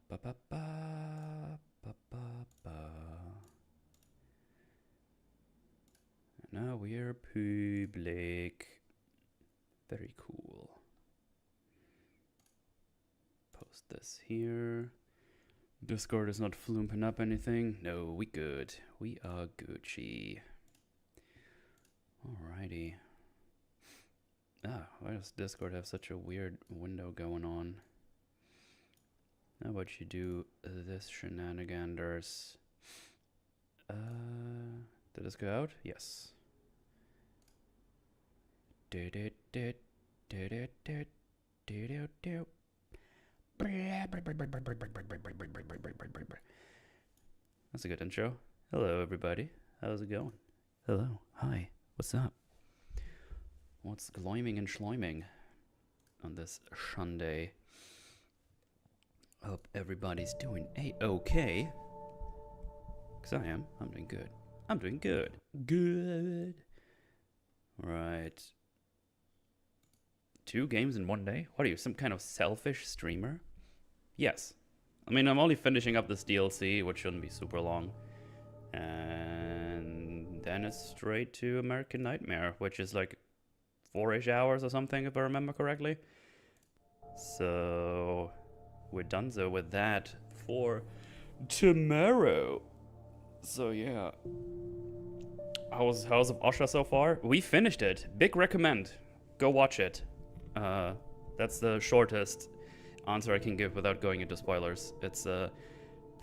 Ba, ba, ba, ba, ba, ba. Now we're public. Very cool. Post this here. Discord is not flooping up anything. No, we good. We are Gucci. Alrighty. Why does Discord have such a weird window going on? How about you do this shenanigans? Did this go out? Yes. That's a good intro. Hello, everybody. How's it going? Hello. Hi. What's up? What's gloiming and schloiming on this Sunday? Hope everybody's doing a-okay. Because I am. I'm doing good. I'm doing good. Good. Right. 2 games in one day? What are you, some kind of selfish streamer? Yes. I mean, I'm only finishing up this DLC, which shouldn't be super long. And then it's straight to American Nightmare, which is like 4-ish hours or something, if I remember correctly. So we're donezo with that for tomorrow. So yeah. How's Osha so far? We finished it. Big recommend. Go watch it. That's the shortest answer I can give without going into spoilers. It's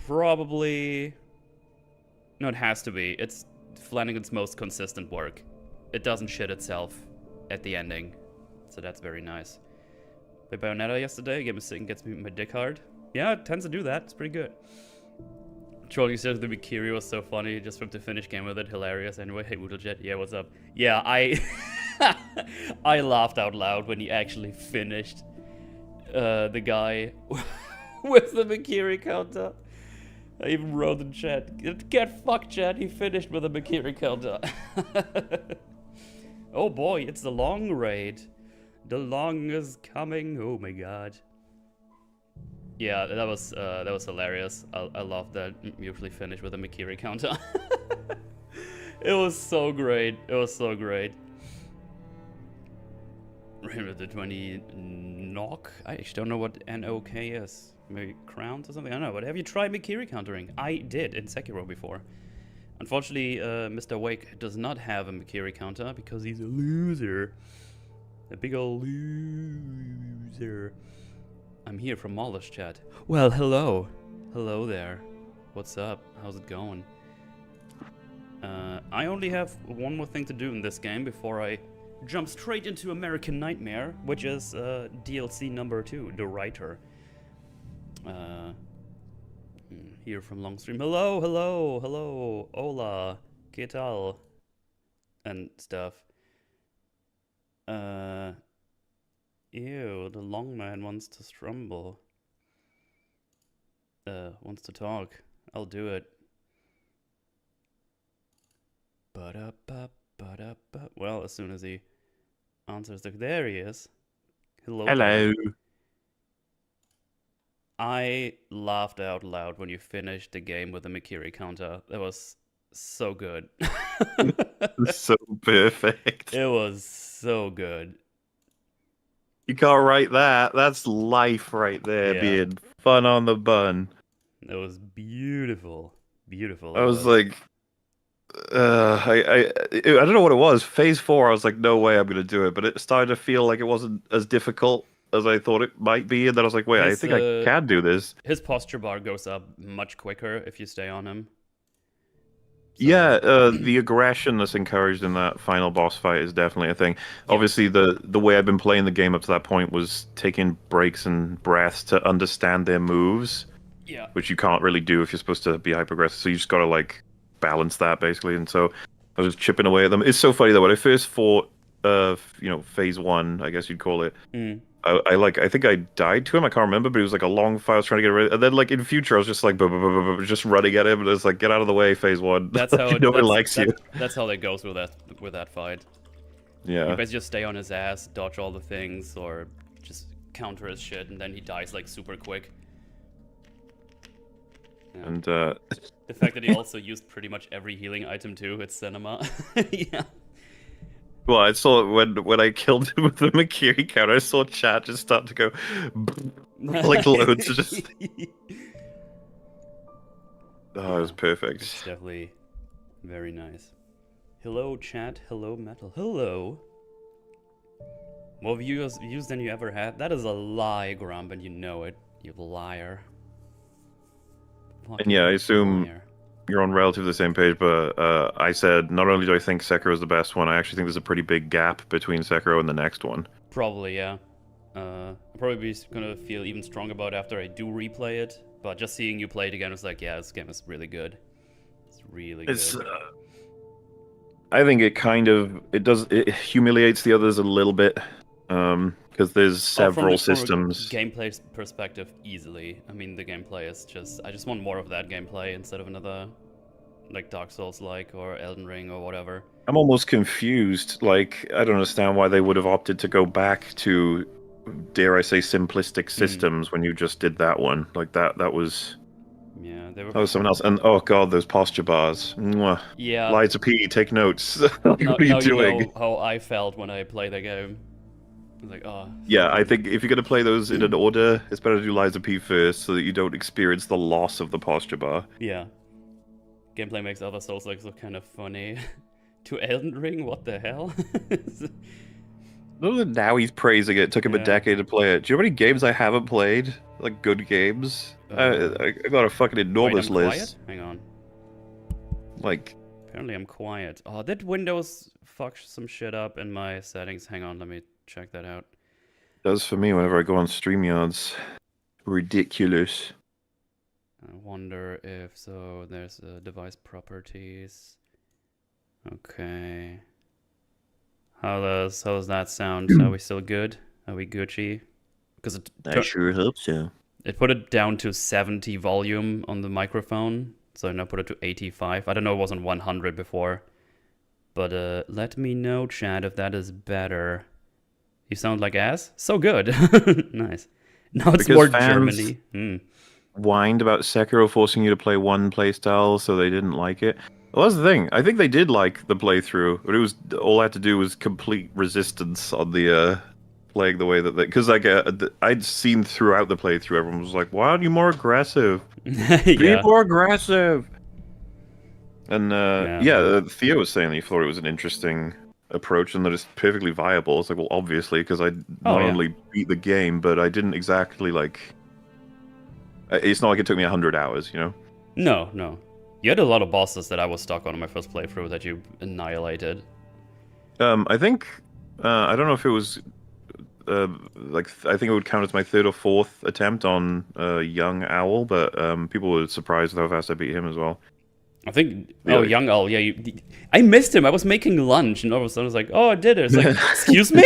probably... No, it has to be. It's Flanagan's most consistent work. It doesn't shit itself at the ending. So that's very nice. Played Bayonetta yesterday. Gets me my dick hard. Yeah, it tends to do that. It's pretty good. Trolling says the Mikiri was so funny. Just from the finish game with it. Hilarious. Anyway, hey, Mootal Jet. Yeah, what's up? Yeah, I laughed out loud when he actually finished the guy with the Mikiri counter. I even wrote in chat, get fucked, chat, he finished with a Mikiri counter. Oh boy, it's the long raid. The long is coming, oh my god. Yeah, that was hilarious. I love that usually finish with a Mikiri counter. It was so great, it was so great. Remember the 20 knock? I actually don't know what N-O-K is. Maybe crowns or something? I don't know, but have you tried Mikiri countering? I did in Sekiro before. Unfortunately, Mr. Wake does not have a Mikiri counter because he's a loser. A big ol' loser. I'm here from Malish chat. Well, hello. Hello there. What's up? How's it going? I only have one more thing to do in this game before I jump straight into American Nightmare, which is DLC number 2, The Writer. Here from Longstream. Hello, hello, hello, hola, ¿qué tal? And stuff. Ew, the long man wants to strumble. Wants to talk. I'll do it. Ba-da-ba, ba-da-ba. Well, as soon as he answers there he is. Hello. Hello. I laughed out loud when you finished the game with the Mikiri counter. That was so good. So perfect. It was so good. You can't write that. That's life right there, Yeah. being fun on the bun. It was beautiful. Beautiful. I was like, I don't know what it was. Phase 4, I was like, no way I'm going to do it. But it started to feel like it wasn't as difficult as I thought it might be. And then I was like, wait, I think I can do this. His posture bar goes up much quicker if you stay on him. So, yeah, the aggression that's encouraged in that final boss fight is definitely a thing. Yeah. Obviously, the way I've been playing the game up to that point was taking breaks and breaths to understand their moves. Yeah. Which you can't really do if you're supposed to be hyper-aggressive. So you just got to, like, balance that, basically. And so I was chipping away at them. It's so funny, though. When I first fought, phase 1, I guess you'd call it, I think I died to him. I can't remember, but it was like a long fight. I was trying to get rid of. And then, like, in future, I was just like, just running at him, and it's like, get out of the way, phase 1. That's how nobody likes you. That's how it goes with that fight. Yeah. You basically just stay on his ass, dodge all the things, or just counter his shit, and then he dies like super quick. Yeah. And The fact that he also used pretty much every healing item too, it's cinema. Yeah. well, I saw when I killed him with the Makiri counter, I saw chat just start to go like loads of just. Oh, it was It's perfect. definitely very nice. Hello, chat. Hello, metal. Hello. More views than you ever had. That is a lie, Grump, and you know it. You liar. And yeah, I Fucking assume liar. you're on relatively the same page, but I said not only do I think Sekiro is the best one, I actually think there's a pretty big gap between Sekiro and the next one. Probably, yeah. I'll probably be gonna feel even stronger about it after I do replay it. But just seeing you play it again was like, yeah, this game is really good. It's really It's good. I think it humiliates the others a little bit, because there's several from systems. a gameplay perspective, easily. I mean, the gameplay is just... I just want more of that gameplay instead of another, like, Dark Souls-like or Elden Ring or whatever. I'm almost confused. Like, I don't understand why they would have opted to go back to, dare I say, simplistic systems when you just did that one. Like that was... Yeah, they were... That was someone else. And oh god, those posture bars. Mwah. Yeah. Liza P, take notes. What are you doing? You know how I felt when I played the game. I was like, oh. Yeah, I think if you're going to play those in an order, it's better to do Liza P first so that you don't experience the loss of the posture bar. Yeah. Gameplay makes other Souls like look kind of funny. To Elden Ring, what the hell? Now he's praising it. Took him a decade to play it. Do you know how many games I haven't played? Like good games? I got a fucking enormous wait, I'm list. Quiet? Hang on. Like, apparently I'm quiet. Oh, did Windows fuck some shit up in my settings? Hang on, let me check that out. Does for me whenever I go on StreamYards. Ridiculous. I wonder if there's device properties. Okay. How does that sound? Are we still good? Are we Gucci? Because I sure hope so. It put it down to 70 volume on the microphone, so I now put it to 85. I don't know, it wasn't 100 before. But let me know, chat, if that is better. You sound like ass? So good. Nice. Now it's Because more fans Germany. whined about Sekiro forcing you to play one playstyle, so they didn't like it. Well, that's the thing. I think they did like the playthrough, but it was all I had to do was complete resistance on the playing the way that they... Because like I'd seen throughout the playthrough, everyone was like, "Why aren't you more aggressive? Be more aggressive!" And Theo was saying that he thought it was an interesting approach and that it's perfectly viable. It's like, well, obviously, because I not only beat the game, but I didn't exactly like... It's not like it took me 100 hours, you know? No. You had a lot of bosses that I was stuck on in my first playthrough that you annihilated. I think... I don't know if it was... I think it would count as my third or fourth attempt on Young Owl, but people were surprised with how fast I beat him as well. I think... Oh, Young Owl, yeah. I missed him. I was making lunch, and all of a sudden I was like, oh, I did it. It's like, excuse me?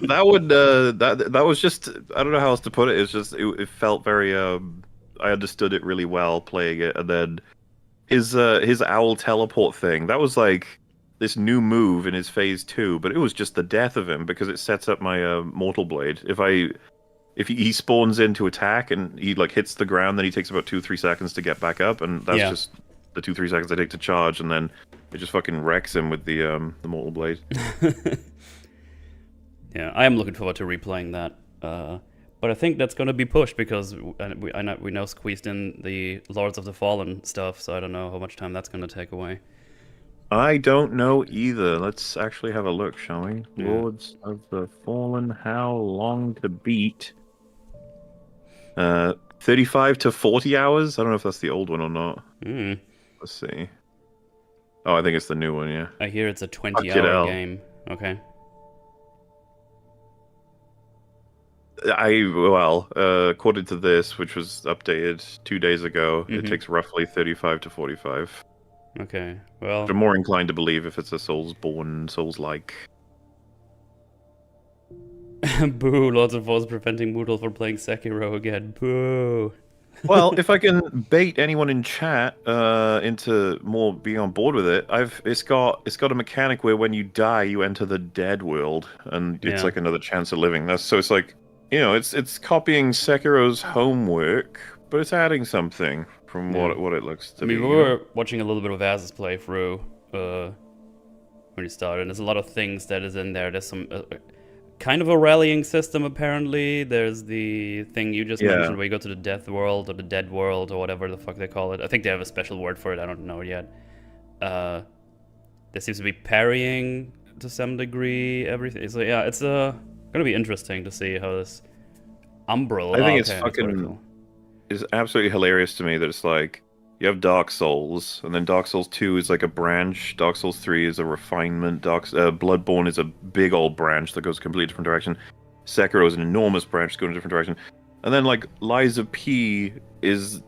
That would... that was just... I don't know how else to put it. It's just... It felt very... I understood it really well playing it, and then his owl teleport thing, that was like this new move in his phase 2, but it was just the death of him because it sets up my Mortal Blade. If he spawns in to attack and he like hits the ground, then he takes about 2-3 seconds to get back up, and that's just the 2-3 seconds I take to charge, and then it just fucking wrecks him with the Mortal Blade. Yeah, I am looking forward to replaying that. But I think that's going to be pushed because we now squeezed in the Lords of the Fallen stuff, so I don't know how much time that's going to take away. I don't know either. Let's actually have a look, shall we? Yeah. Lords of the Fallen, how long to beat? 35 to 40 hours? I don't know if that's the old one or not. Let's see. Oh, I think it's the new one, yeah. I hear it's a 20-hour game. Okay. According to this, which was updated 2 days ago, it takes roughly 35 to 45. Okay, well... I'm more inclined to believe if it's a Soulsborne, Souls-like. Boo, Lords of Fallen preventing Mootal from playing Sekiro again. Boo! Well, if I can bait anyone in chat into more being on board with it, it's got a mechanic where when you die, you enter the dead world, and it's like another chance of living. So it's like, you know, it's copying Sekiro's homework, but it's adding something from Yeah. what it looks to I be. mean, we you know? were watching a little bit of Az's playthrough when he started. There's a lot of things that is in there. There's some kind of a rallying system, apparently. There's the thing you just mentioned where you go to the death world or the dead world or whatever the fuck they call it. I think they have a special word for it. I don't know yet. There seems to be parrying to some degree. Everything. So yeah, it's gonna be interesting to see how this Umbral. I think okay, it's fucking. It's absolutely hilarious to me that it's like you have Dark Souls, and then Dark Souls 2 is like a branch. Dark Souls 3 is a refinement. Bloodborne is a big old branch that goes a completely different direction. Sekiro is an enormous branch going a different direction. And then like Lies of P is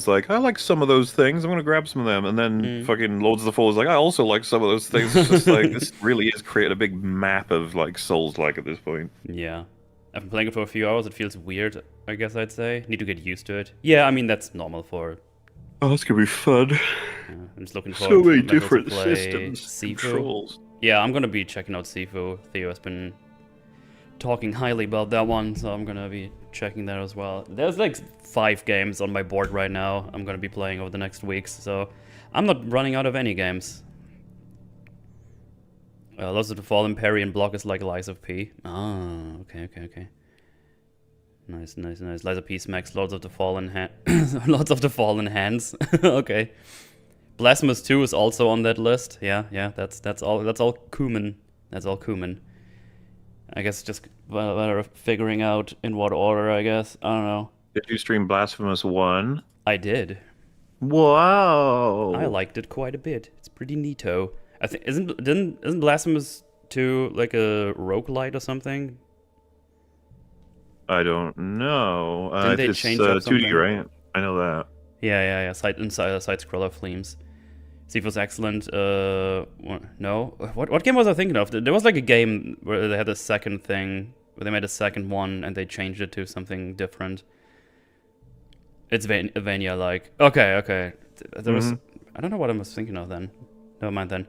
like, I like some of those things. I'm gonna grab some of them. And then fucking Lords of the Fall is like, I also like some of those things. It's just like this really is creating a big map of like Souls like at this point. Yeah. I've been playing it for a few hours. It feels weird, I guess I'd say. Need to get used to it. Yeah, I mean, that's normal for... Oh, that's gonna be fun. I'm just looking for So many levels different to play systems, Sifu. controls. Yeah, I'm gonna be checking out Sifu. Theo has been talking highly about that one, so I'm gonna be checking that as well. There's like 5 games on my board right now I'm gonna be playing over the next weeks, so I'm not running out of any games. Lots of the Fallen Parry and block is like Lies of P. Ah, okay. Nice. Lies of P smacks lots of the Fallen lots of the Fallen hands. Okay. Blasphemous 2 is also on that list. Yeah, that's all cumin. That's all cumin. I guess just a matter of figuring out in what order, I guess. I don't know. Did you stream Blasphemous 1? I did. Wow. I liked it quite a bit. It's pretty neato. I think isn't Blasphemous 2 like a roguelite or something? I don't know. Didn't they it's change up 2D, something? right? I know that. Yeah. Side scroller flames. Sifu's excellent. No. What game was I thinking of? There was like a game where they had a second thing, where they made a second one and they changed it to something different. It's Vania like. Okay. There was. I don't know what I was thinking of then. Never mind then.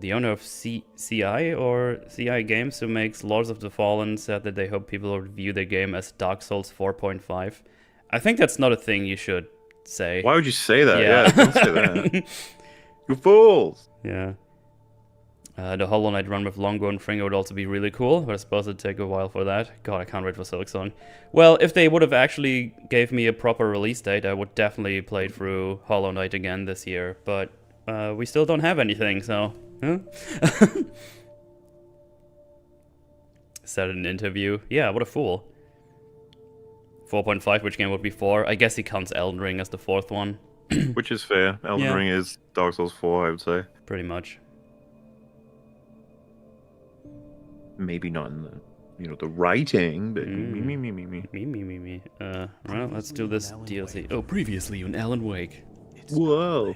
The owner of CI or CI Games, who makes Lords of the Fallen, said that they hope people will view their game as Dark Souls 4.5. I think that's not a thing you should say. Why would you say that? Yeah, don't say that. You fools! Yeah. The Hollow Knight run with Longo and Fringo would also be really cool, but I suppose it'd take a while for that. God, I can't wait for Silksong. Well, if they would have actually gave me a proper release date, I would definitely play through Hollow Knight again this year, but we still don't have anything, so... Huh? Said in an interview. Yeah, what a fool. 4.5, which game would be 4? I guess he counts Elden Ring as the 4th one. Which is fair. Elden Ring is Dark Souls 4, I would say. Pretty much. Maybe not in the, the writing, but me. Me. Well, let's do this DLC. Oh, previously on Alan Wake. Whoa.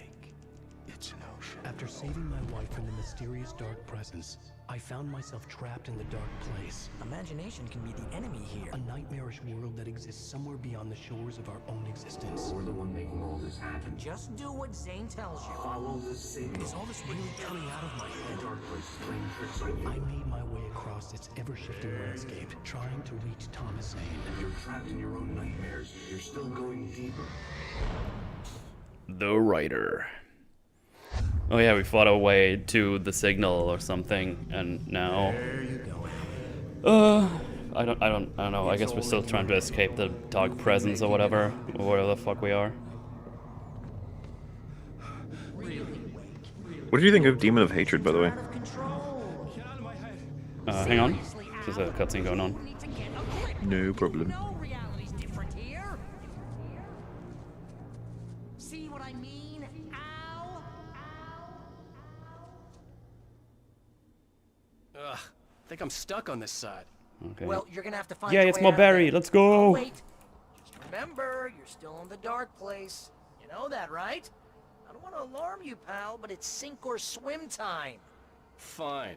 It's an ocean. After saving my wife from the mysterious dark presence, I found myself trapped in the dark place. Imagination can be the enemy here. A nightmarish world that exists somewhere beyond the shores of our own existence. We're the one making all this happen. Just do what Zane tells you. Follow the signal. Is all this really coming out of my head? Dark place is playing tricks on you. I made my way across its ever-shifting landscape, trying to reach Thomas Zane. You're trapped in your own nightmares. You're still going deeper. The Writer. Oh yeah, we fought our way to the signal or something, and now... There you go. I don't know. I guess we're still trying to escape the dark presence or whatever the fuck we are. What did you think of Demon of Hatred, by the way? Out of control. Hang on. There's a cutscene going on. Need to get a grip. No problem. No, reality's different here. See what I mean? Ow. Ugh, I think I'm stuck on this side. Okay. Well, you're gonna have to find Yeah, your it's way more out of Barry. there. Let's go. Oh, wait. Just remember, you're still in the dark place. You know that, right? I don't want to alarm you, pal, but it's sink or swim time. Fine.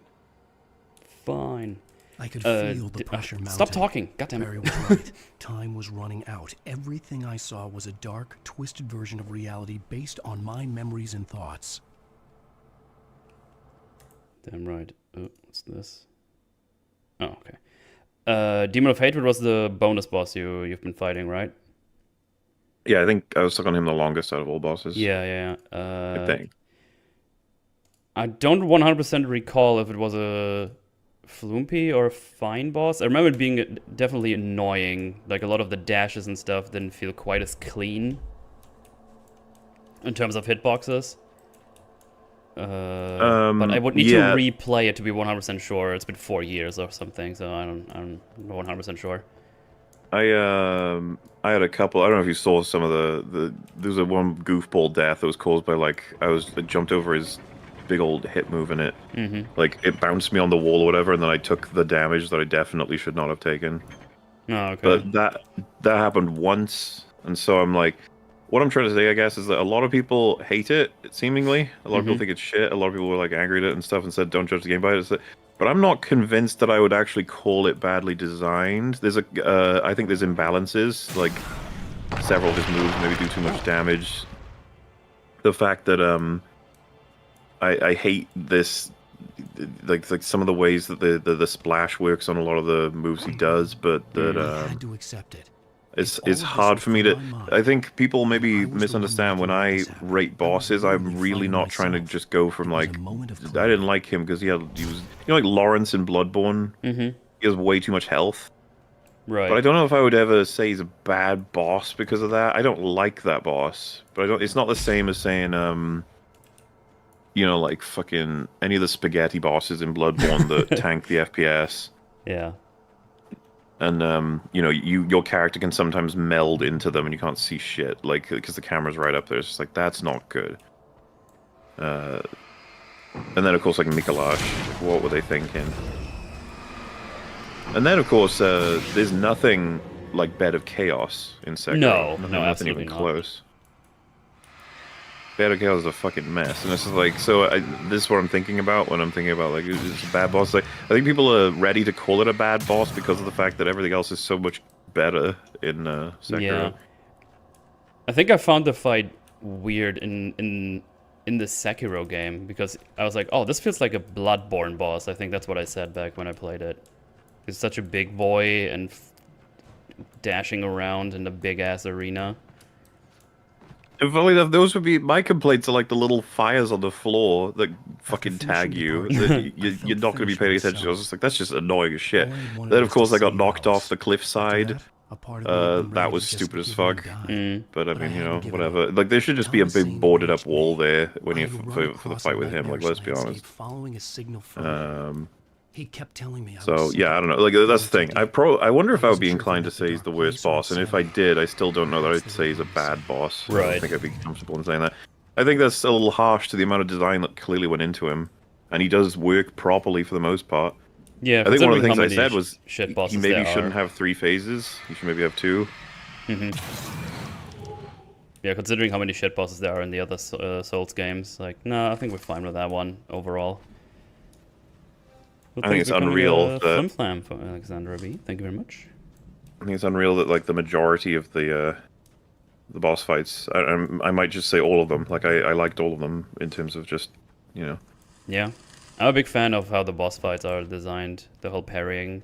Fine. I could feel the pressure mounting. Stop talking. Goddamn. Barry was right. Time was running out. Everything I saw was a dark, twisted version of reality based on my memories and thoughts. Damn right. Oh, what's this? Oh, okay. Demon of Hatred was the bonus boss you've been fighting, right? Yeah, I think I was stuck on him the longest out of all bosses. Yeah. I think. I don't 100% recall if it was a Flumpy or a fine boss. I remember it being definitely annoying. Like, a lot of the dashes and stuff didn't feel quite as clean in terms of hitboxes. But I would need to replay it to be 100% sure. It's been 4 years or something, so I'm not 100% sure. I had a couple. I don't know if you saw some of the there's a one goofball death that was caused by like I jumped over his big old hit move in it. Like it bounced me on the wall or whatever, and then I took the damage that I definitely should not have taken. Oh, okay. But that happened once, and so I'm like, what I'm trying to say, I guess, is that a lot of people hate it. Seemingly, a lot of people think it's shit. A lot of people were like angry at it and stuff, and said, "Don't judge the game by it." But I'm not convinced that I would actually call it badly designed. There's I think there's imbalances. Like several of his moves maybe do too much damage. The fact that I hate this, like some of the ways that the splash works on a lot of the moves he does, but that I had to accept it. it's hard for me to. I think people maybe misunderstand when I rate bosses. I'm really not trying to just go from like I didn't like him because he was like Lawrence in Bloodborne. He has way too much health. Right. But I don't know if I would ever say he's a bad boss because of that. I don't like that boss, but I don't. It's not the same as saying like fucking any of the spaghetti bosses in Bloodborne that tank the FPS. Yeah. And your character can sometimes meld into them and you can't see shit, like because the camera's right up there. It's just like that's not good. And then of course like Mikolash, what were they thinking? And then of course there's nothing like Bed of Chaos in Sekiro. No, nothing absolutely even not. close. Bed of Chaos is a fucking mess, and this is like this is what I'm thinking about when I'm thinking about like it's a bad boss. Like I think people are ready to call it a bad boss because of the fact that everything else is so much better in Sekiro. Yeah. I think I found the fight weird in the Sekiro game because I was like, oh, this feels like a Bloodborne boss. I think that's what I said back when I played it. He's such a big boy and dashing around in the big ass arena. If only those would be my complaints. Are like the little fires on the floor that fucking tag you. You're not going to be paying attention. I was just like, that's just annoying as shit. Then of course I got knocked off the cliffside. That was stupid as fuck. But I mean, whatever. Like there should just be a big boarded up wall there when you for the fight with him. Like let's be honest. He kept telling me. So yeah, I don't know. Like that's the thing. I wonder if I would be inclined to say he's the worst boss, and if I did, I still don't know that I'd say he's a bad boss. Right. I don't think I'd be comfortable in saying that. I think that's a little harsh to the amount of design that clearly went into him, and he does work properly for the most part. Yeah, I think one of the things I said was he maybe shouldn't have 3 phases. He should maybe have 2. Yeah, considering how many shit bosses there are in the other Souls games, like, no, I think we're fine with that one overall. Well, I think it's unreal that Flim-flam for Alexandra B. Thank you very much. I think it's unreal that like the majority of the boss fights, I might just say all of them. Like I liked all of them in terms of just Yeah, I'm a big fan of how the boss fights are designed. The whole parrying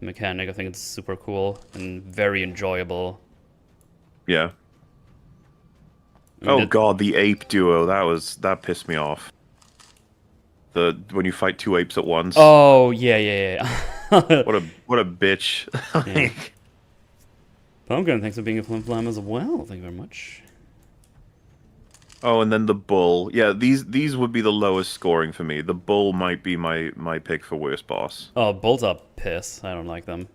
mechanic, I think it's super cool and very enjoyable. Yeah. Oh god, the ape duo, that pissed me off. When you fight 2 apes at once. Oh yeah. What a bitch. Yeah. Pumpkin, thanks for being a flim-flam as well. Thank you very much. Oh, and then the bull. Yeah, these would be the lowest scoring for me. The bull might be my pick for worst boss. Oh, bulls are piss. I don't like them.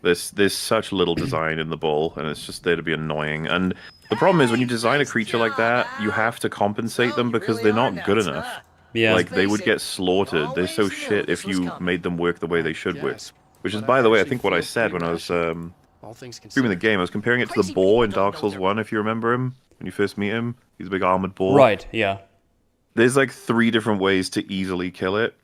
There's such little design in the bull, and it's just there to be annoying. And the problem is when you design a creature like that, you have to compensate them because they're not good enough. Yeah. Like, they would get slaughtered. They're so shit if you made them work the way they should work. Which is, by the way, I think what I said when I was streaming the game. I was comparing it to the boar in Dark Souls 1, if you remember him. When you first meet him. He's a big armored boar. Right, yeah. There's like 3 different ways to easily kill it.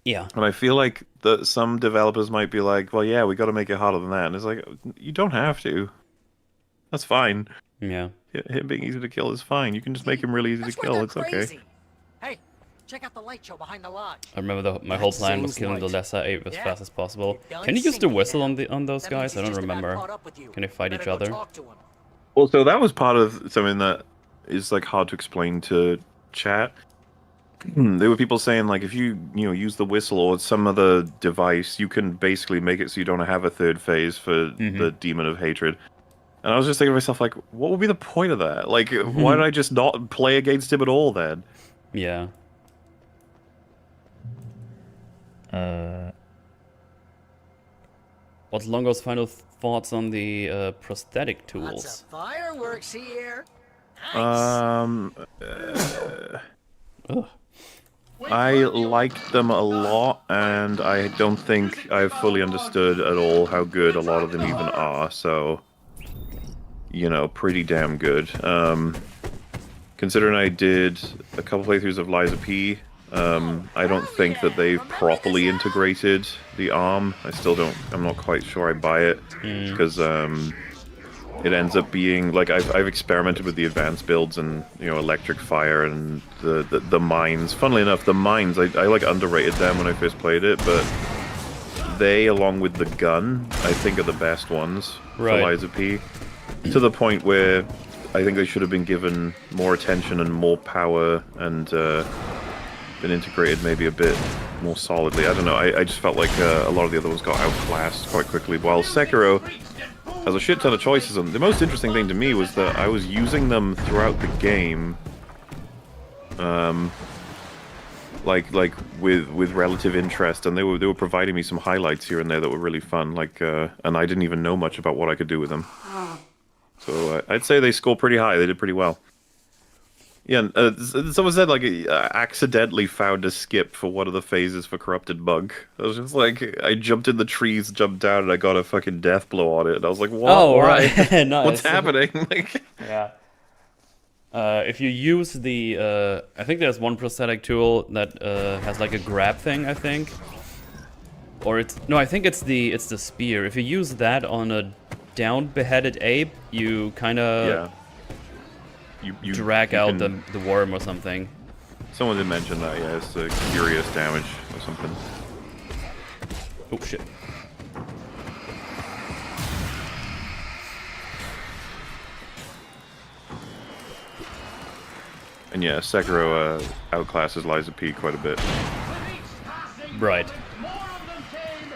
Yeah. And I feel like that some developers might be like, well, yeah, we got to make it harder than that. And it's like, you don't have to. That's fine. Yeah. Him being easy to kill is fine. You can just make him really easy to kill. It's okay. Hey, check out the light show behind the lodge. I remember my whole plan was killing the lesser ape as fast as possible. Can you use the whistle on those guys? I don't remember. Can they fight each other? Well, so that was part of something that is like hard to explain to chat. There were people saying like if you use the whistle or some other device, you can basically make it so you don't have a third phase for the Demon of Hatred. And I was just thinking to myself like, what would be the point of that? Like, why did I just not play against him at all then? Yeah. What's Longo's final thoughts on the prosthetic Lots tools? of fireworks here. Nice. Ugh. I liked them a lot, and I don't think I've fully understood at all how good a lot of them even are, so... You know, pretty damn good. Considering I did a couple playthroughs of Liza P, I don't think that they've properly integrated the arm. I'm not quite sure I buy it, because it ends up being like I've experimented with the advanced builds and electric fire and the mines. Funnily enough, the mines I like underrated them when I first played it, but they, along with the gun, I think are the best ones for Liza P. To the point where I think they should have been given more attention and more power and been integrated maybe a bit more solidly. I don't know, I just felt like a lot of the other ones got outclassed quite quickly, while Sekiro has a shit ton of choices. And the most interesting thing to me was that I was using them throughout the game, like with relative interest, and they were providing me some highlights here and there that were really fun. Like, and I didn't even know much about what I could do with them. So I'd say they score pretty high. They did pretty well. Yeah, someone said like accidentally found a skip for one of the phases for Corrupted Monk. I was just like, I jumped in the trees, jumped down, and I got a fucking death blow on it. And I was like, what? Oh, Why? right. Nice. What's happening? Like, yeah. If you use the, I think there's one prosthetic tool that has like a grab thing, I think. Or I think it's the spear. If you use that on a down beheaded ape, you kind of you drag out the worm or something. Someone did mention that. Yeah, it's curious damage or something. Oh shit. And yeah, Sekiro outclasses Liza P quite a bit. Right.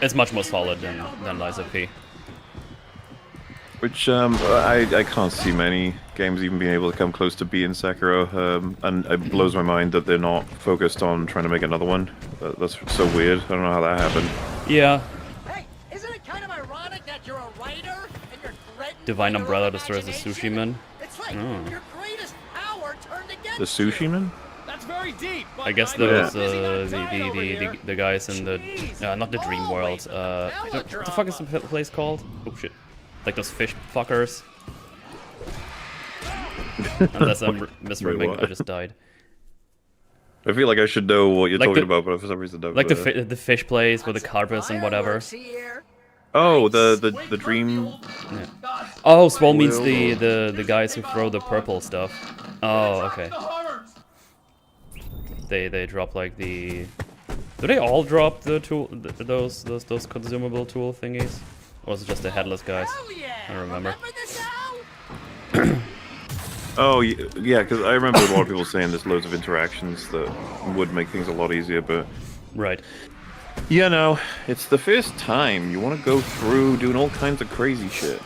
It's much more solid than Liza P. Which I can't see many games even being able to come close to beating Sekiro, and it blows my mind that they're not focused on trying to make another one. That's so weird. I don't know how that happened. Yeah. Hey, isn't it kind of ironic that you're a writer and you're threatened Divine by your Umbrella own destroys the imagination? sushi man. It's like your greatest power turned against The sushi man? That's very deep. I guess those the guys in the not the dream world. What the fuck is the place called? Oh shit. Like those fish fuckers. Unless I'm misremembering, I just died. I feel like I should know what you're Like talking about, but for some reason, like the fish place with the carpets and whatever. Oh, the dream. Yeah. Oh, Swole means the guys who throw the purple stuff. Oh, okay. They drop like the. Do they all drop the tool? Those consumable tool thingies? Or was it just the headless guys? I don't remember. Oh, yeah, because I remember a lot of people saying there's loads of interactions that would make things a lot easier, but... Right. You know, it's the first time. You want to go through doing all kinds of crazy shit.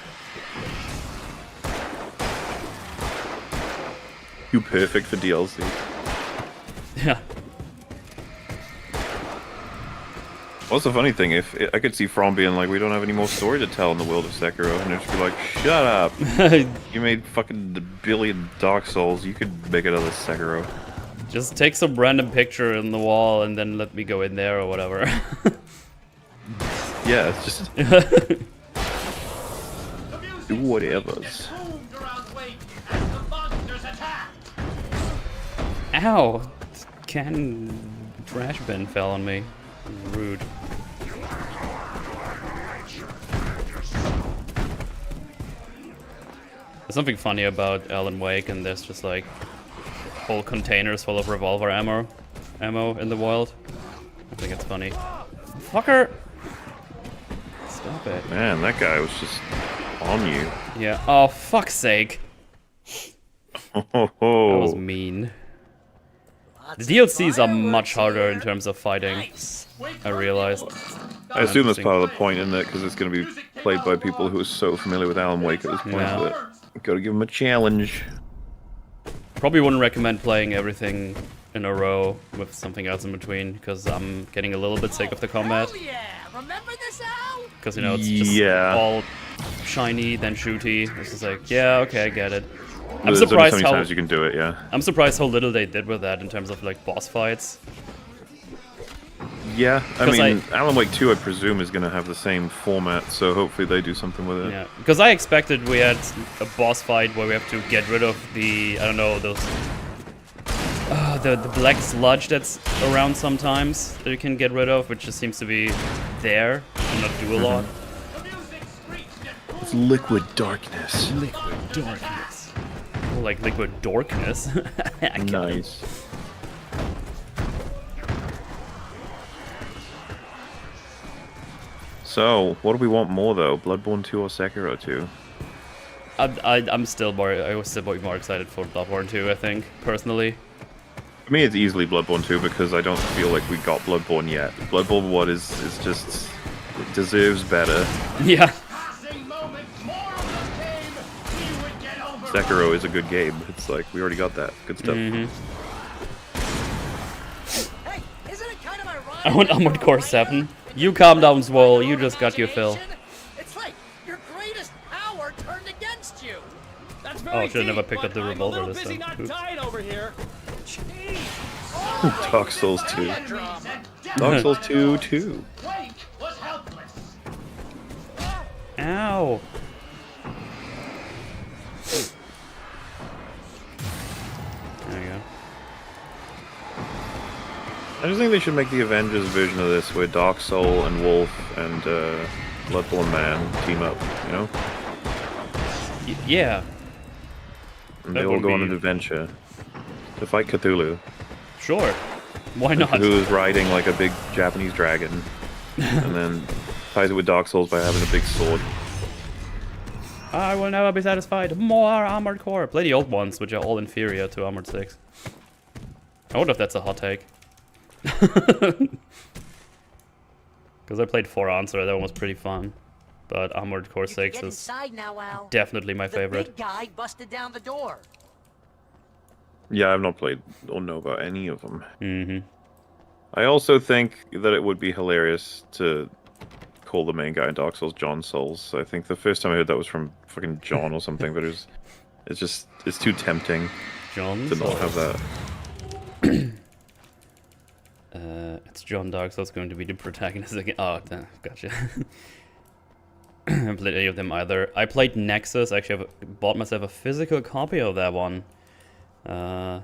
You perfect for DLC. Yeah. What's the funny thing? If I could see From being like, we don't have any more story to tell in the world of Sekiro, and they'd just be like, shut up. You made fucking a billion Dark Souls. You could make another Sekiro. Just take some random picture in the wall and then let me go in there or whatever. Yeah, it's just do whatever's. Ow! Can trash bin fell on me. Rude. There's something funny about Alan Wake, and there's just like whole containers full of revolver ammo in the wild. I think it's funny. Fucker! Stop it. Man, that guy was just on you. Yeah. Oh, fuck's sake. Oh, That was mean. The DLCs are much harder in terms of fighting, I realized. I assume that's part of the point, isn't it? Because it's going to be played by people who are so familiar with Alan Wake at this point that you got to give them a challenge. Probably wouldn't recommend playing everything in a row with something else in between, because I'm getting a little bit sick of the combat. Remember this, Al? Because, you know, it's just all shiny, then shooty. It's just like, yeah, okay, I get it. I'm There's only surprised so many how times you can do it, yeah. I'm surprised how little they did with that in terms of like boss fights. Yeah, I mean, Alan Wake 2, I presume, is going to have the same format, so hopefully they do something with it. Yeah, because I expected we had a boss fight where we have to get rid of the, I don't know, those the black sludge that's around sometimes that you can get rid of, which just seems to be there and not do a lot. It's liquid darkness. Liquid darkness. Oh, like liquid dorkness. Nice. So, what do we want more though? Bloodborne 2 or Sekiro 2? I was still more excited for Bloodborne 2, I think, personally. For me, it's easily Bloodborne 2 because I don't feel like we got Bloodborne yet. Bloodborne 1 is just... it deserves better. Yeah. Sekiro is a good game. It's like, we already got that. Good stuff. Hey, isn't it kind of ironic? I want Armored Core 7. You calm down, Swole. You just got your fill. It's like your greatest power turned against you. That's Oh, very should have never deep, picked up but the I'm a revolver little this busy time. not Oops. dying over here. Dark Souls 2. Dark Souls 2 too. Wake was helpless. Ow. There you go. I just think they should make the Avengers version of this where Dark Soul and Wolf and Bloodborne Man team up, you know? Yeah. And That they all would go on be- an adventure to fight Cthulhu. Sure. Why not? Cthulhu's riding like a big Japanese dragon, and then ties it with Dark Souls by having a big sword. I will never be satisfied. More Armored Core. Play the old ones, which are all inferior to Armored 6. I wonder if that's a hot take. Because I played For Answer, that one was pretty fun. But Armored Core 6 Get is inside now, Al. definitely my The favorite. big guy busted down the door. Yeah, I've not played or know about any of them. Mm-hmm. I also think that it would be hilarious to call the main guy in Dark Souls John Souls. I think the first time I heard that was from fucking John or something, but it's too tempting John to not have that. It's John Dark Souls going to be the protagonist again. Oh, gotcha. I haven't played any of them either. I played Nexus. Actually, I bought myself a physical copy of that one. That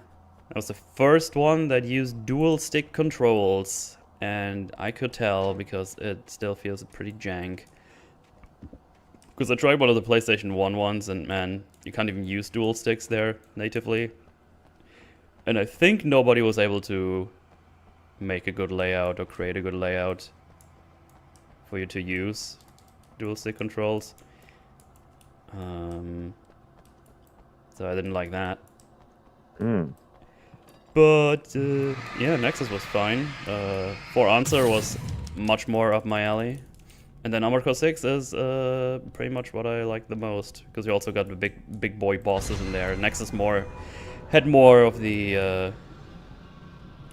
was the first one that used dual stick controls, and I could tell because it still feels pretty jank. Because I tried one of the PlayStation 1 ones, and man, you can't even use dual sticks there natively. And I think nobody was able to make a good layout or create a good layout for you to use dual stick controls. So I didn't like that. But yeah, Nexus was fine. For Answer was much more up my alley. And then Armored Core 6 is pretty much what I like the most, because you also got the big boy bosses in there. Nexus had more of the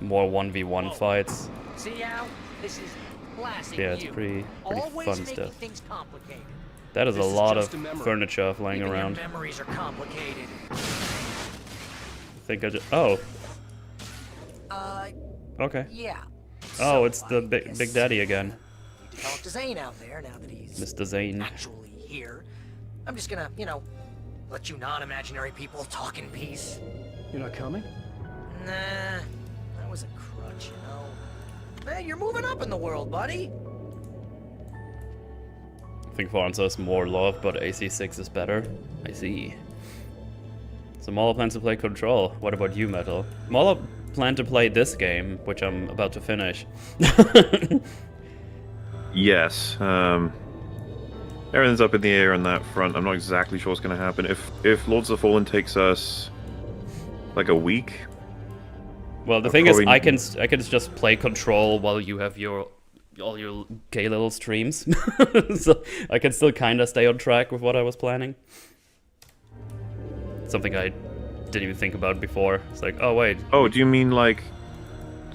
more 1v1 fights. See, Al? This is classic. Yeah, it's you. pretty Always fun making stuff. things complicated. That is a This is lot of just a memory. furniture flying Even around. your memories are complicated. I think I just... Oh, okay. Yeah. Oh, it's the I Big guess Daddy again. need to talk to Zane out there now that he's Mr. Zane. actually here. I'm just gonna, let you non-imaginary people talk in peace. You're not coming? Nah, that was a crutch, Man, you're moving up in the world, buddy. I think Forza is more love, but AC6 is better. I see. So Molo plans to play Control. What about you, Metal? Molo planned to play this game, which I'm about to finish. Yes. Everything's up in the air on that front. I'm not exactly sure what's going to happen. If Lords of the Fallen takes us like a week. Well, the thing is, I can just play Control while you have all your gay little streams, so I can still kind of stay on track with what I was planning. Something I didn't even think about before. It's like, oh wait. Oh, do you mean like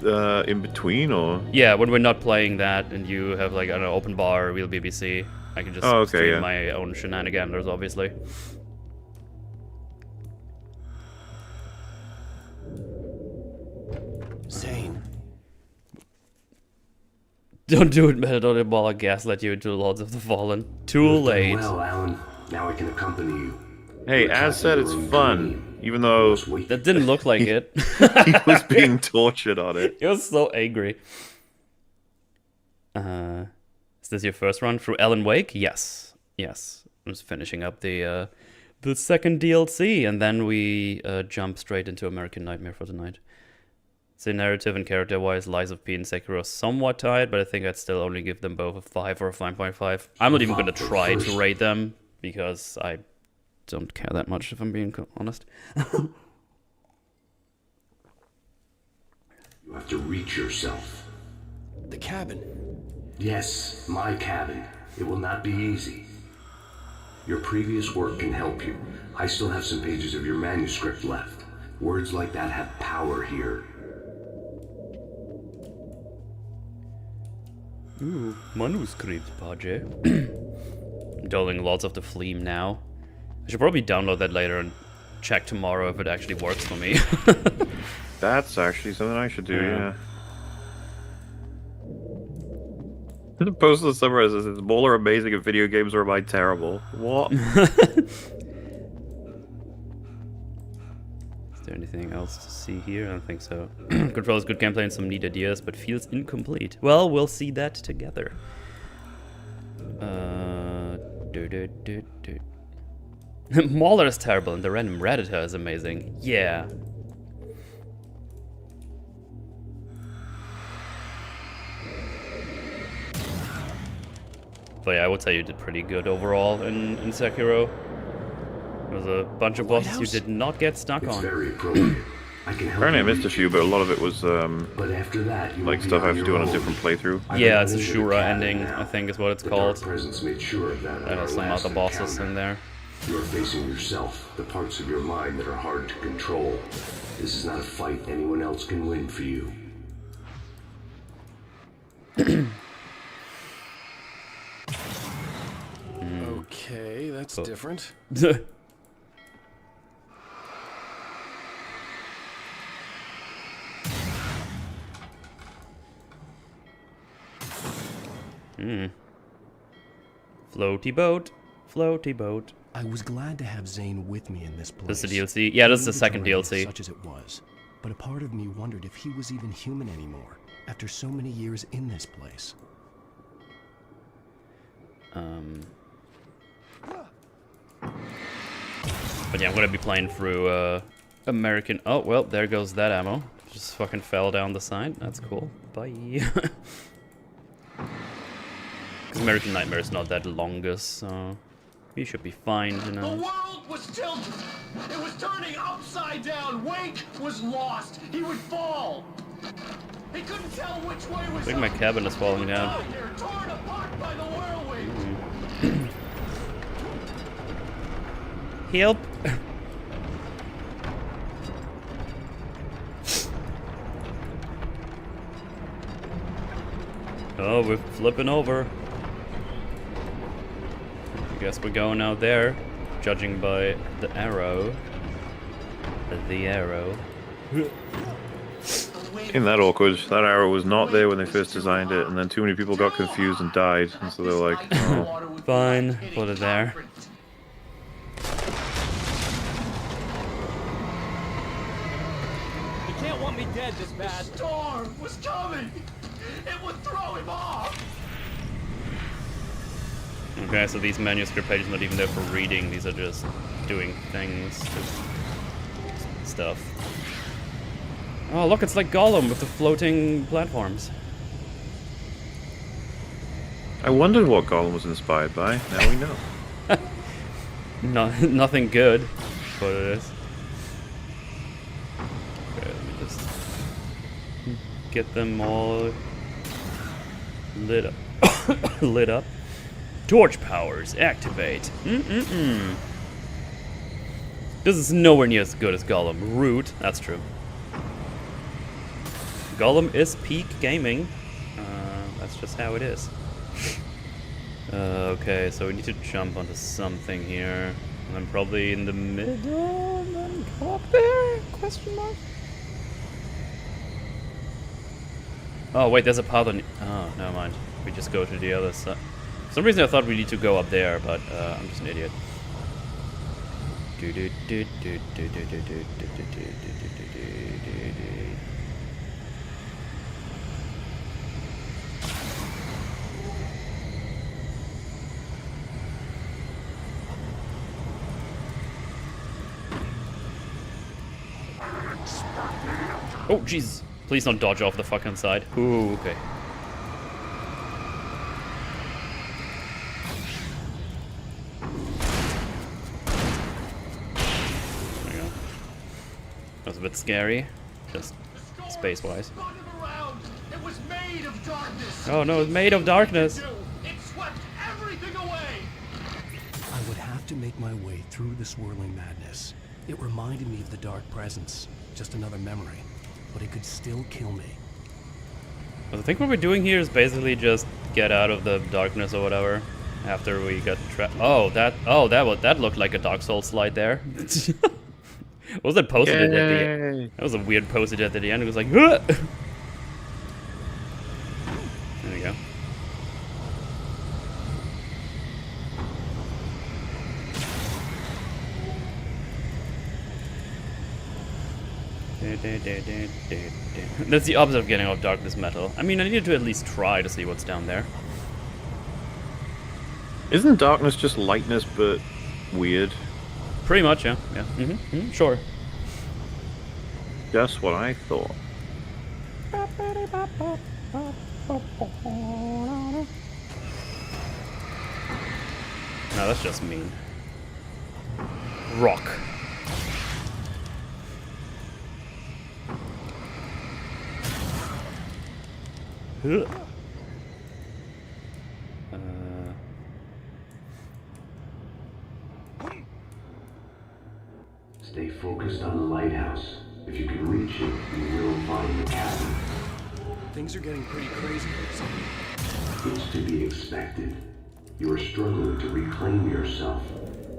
in between or? Yeah, when we're not playing that and you have like an open bar, real BBC, I can just stream my own shenanigans, obviously. Zane. Don't do it, Metadon, while I gaslight you into Lords of the Fallen. Too late. Well, Alan, now I can accompany you. Hey, as said, it's fun, even though That didn't look like it. he was being tortured on it. He was so angry. Is this your first run through Alan Wake? Yes. Yes. I'm just finishing up the second DLC, and then we jump straight into American Nightmare for tonight. So narrative and character-wise, Lies of P and Sekiro are somewhat tied, but I think I'd still only give them both a 5 or a 5.5. I'm not even going to try to rate them, because I don't care that much, if I'm being honest. You have to reach yourself. The cabin. Yes, my cabin. It will not be easy. Your previous work can help you. I still have some pages of your manuscript left. Words like that have power here. Ooh, manuscript, Paje. I'm downloading lots of the Fleam now. I should probably download that later and check tomorrow if it actually works for me. That's actually something I should do, yeah. The post of the summary says, "Is Mootal amazing at video games or am I terrible?" What? Is there anything else to see here? I don't think so. Control is good gameplay and some neat ideas, but feels incomplete. Well, we'll see that together. Mauler is terrible and the random Redditor is amazing. Yeah. But yeah, I would say you did pretty good overall in Sekiro. There was a bunch of bosses you did not get stuck It's on. very appropriate. I can help Apparently I you missed a few, but a lot of it was But after that, you like will be stuff I on have to do your on a own. different playthrough. I've Yeah, gone it's a into the Shura cabin ending, now. I think is what it's The Dark called. Presence made sure of that on There our are some last other bosses encounter. in there. You are facing yourself, the parts of your mind that are hard to control. This is not a fight anyone else can win for you. Okay, that's different. Floaty boat. Floaty boat. I was glad to have Zane with me in this place. This is the DLC? Yeah, this is the Even second terrain, DLC. Such as it was. But a part of me wondered if he was even human anymore, after so many years in this place. But yeah, I'm gonna be playing through American. Oh well, there goes that ammo. Just fucking fell down the side. That's cool. Bye. Because American Nightmare is not that longest, so we should be fine, you The know. world was tilted. It was turning upside down. Wake was lost. He would fall. He couldn't tell which way was I think my cabin is falling down. out here, torn apart by the whirlwind. Help! Oh, we're flipping over. I guess we're going out there, judging by the arrow. The arrow. Isn't that awkward? That arrow was not there when they first designed it, and then too many people got confused and died, and so they're like, oh. Fine, put it there. You can't want me dead this bad. The storm was coming. It would throw him off. Okay, so these manuscript pages are not even there for reading, these are just doing things. Just stuff. Oh, look, it's like Gollum with the floating platforms. I wondered what Gollum was inspired by. Now we know. No, nothing good, but it is. Okay, let me just get them all lit up. Lit up. Torch powers activate. This is nowhere near as good as Gollum. Rude. That's true. Gollum is peak gaming. That's just how it is. Okay, so we need to jump onto something here. And then probably in the middle, and then go up there? Question mark? Oh, wait, there's a path on... Oh, never mind. We just go to the other side. For some reason I thought we need to go up there, but I'm just an idiot. Oh, jeez. Please don't dodge off the fucking side. Ooh, okay. There we go. That was a bit scary. Just space-wise. It was made of darkness. Oh no, it's made of darkness. It swept everything away. I would have to make my way through the swirling madness. It reminded me of the dark presence, just another memory, but it could still kill me. I think what we're doing here is basically just get out of the darkness or whatever after we got trapped. Oh, that looked like a Dark Souls slide there. What was it posted at the end? That was a weird posted at the end. It was like, huh! There we go. That's the opposite of getting out of darkness metal. I mean, I needed to at least try to see what's down there. Isn't darkness just lightness, but weird? Pretty much, yeah. Sure. Just what I thought. No, that's just mean. Rock. Stay focused on the lighthouse. If you can reach it, you will find the cabin. Things are getting pretty crazy here, son. It's to be expected. You are struggling to reclaim yourself.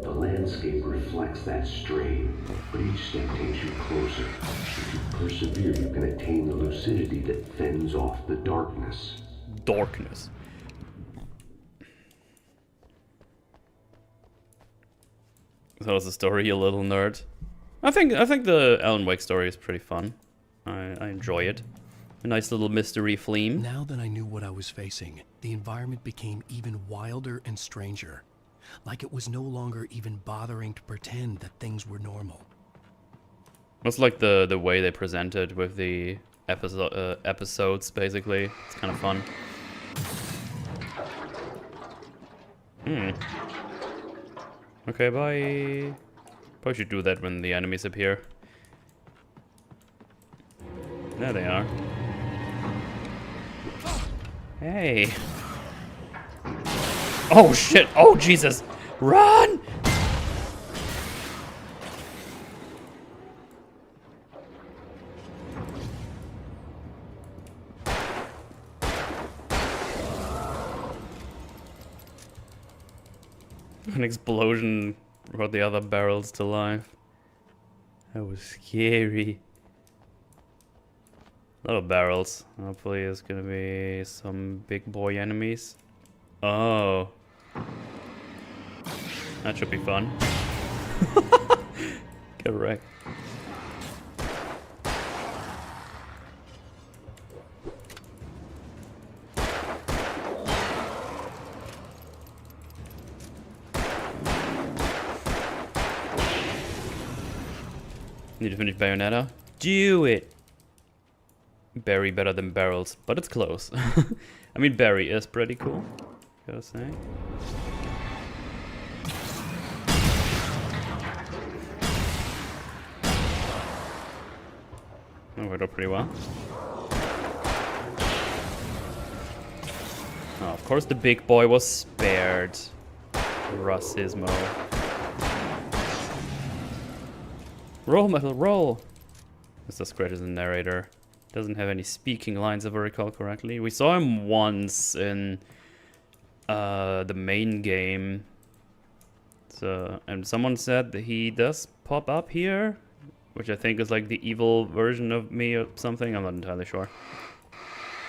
The landscape reflects that strain, but each step takes you closer. If you persevere, you can attain the lucidity that fends off the darkness. Darkness. So was the story, you little nerd? I think the Alan Wake story is pretty fun. I enjoy it. A nice little mystery theme. Now that I knew what I was facing, the environment became even wilder and stranger. Like it was no longer even bothering to pretend that things were normal. It's like the way they presented with the episodes, basically. It's kind of fun. Okay, bye. Probably should do that when the enemies appear. There they are. Hey. Oh shit! Oh Jesus! Run! An explosion brought the other barrels to life. That was scary. A lot of barrels. Hopefully there's gonna be some big boy enemies. Oh. That should be fun. Get wrecked. Need to finish Bayonetta? Do it! Berry better than barrels, but it's close. I mean, Berry is pretty cool. Gotta say. Oh, worked out pretty well. Oh, of course the big boy was spared. Racismo. Roll, Metal, roll! Mr. Scratch is a narrator. Doesn't have any speaking lines if I recall correctly. We saw him once in the main game. So, and someone said that he does pop up here, which I think is like the evil version of me or something. I'm not entirely sure.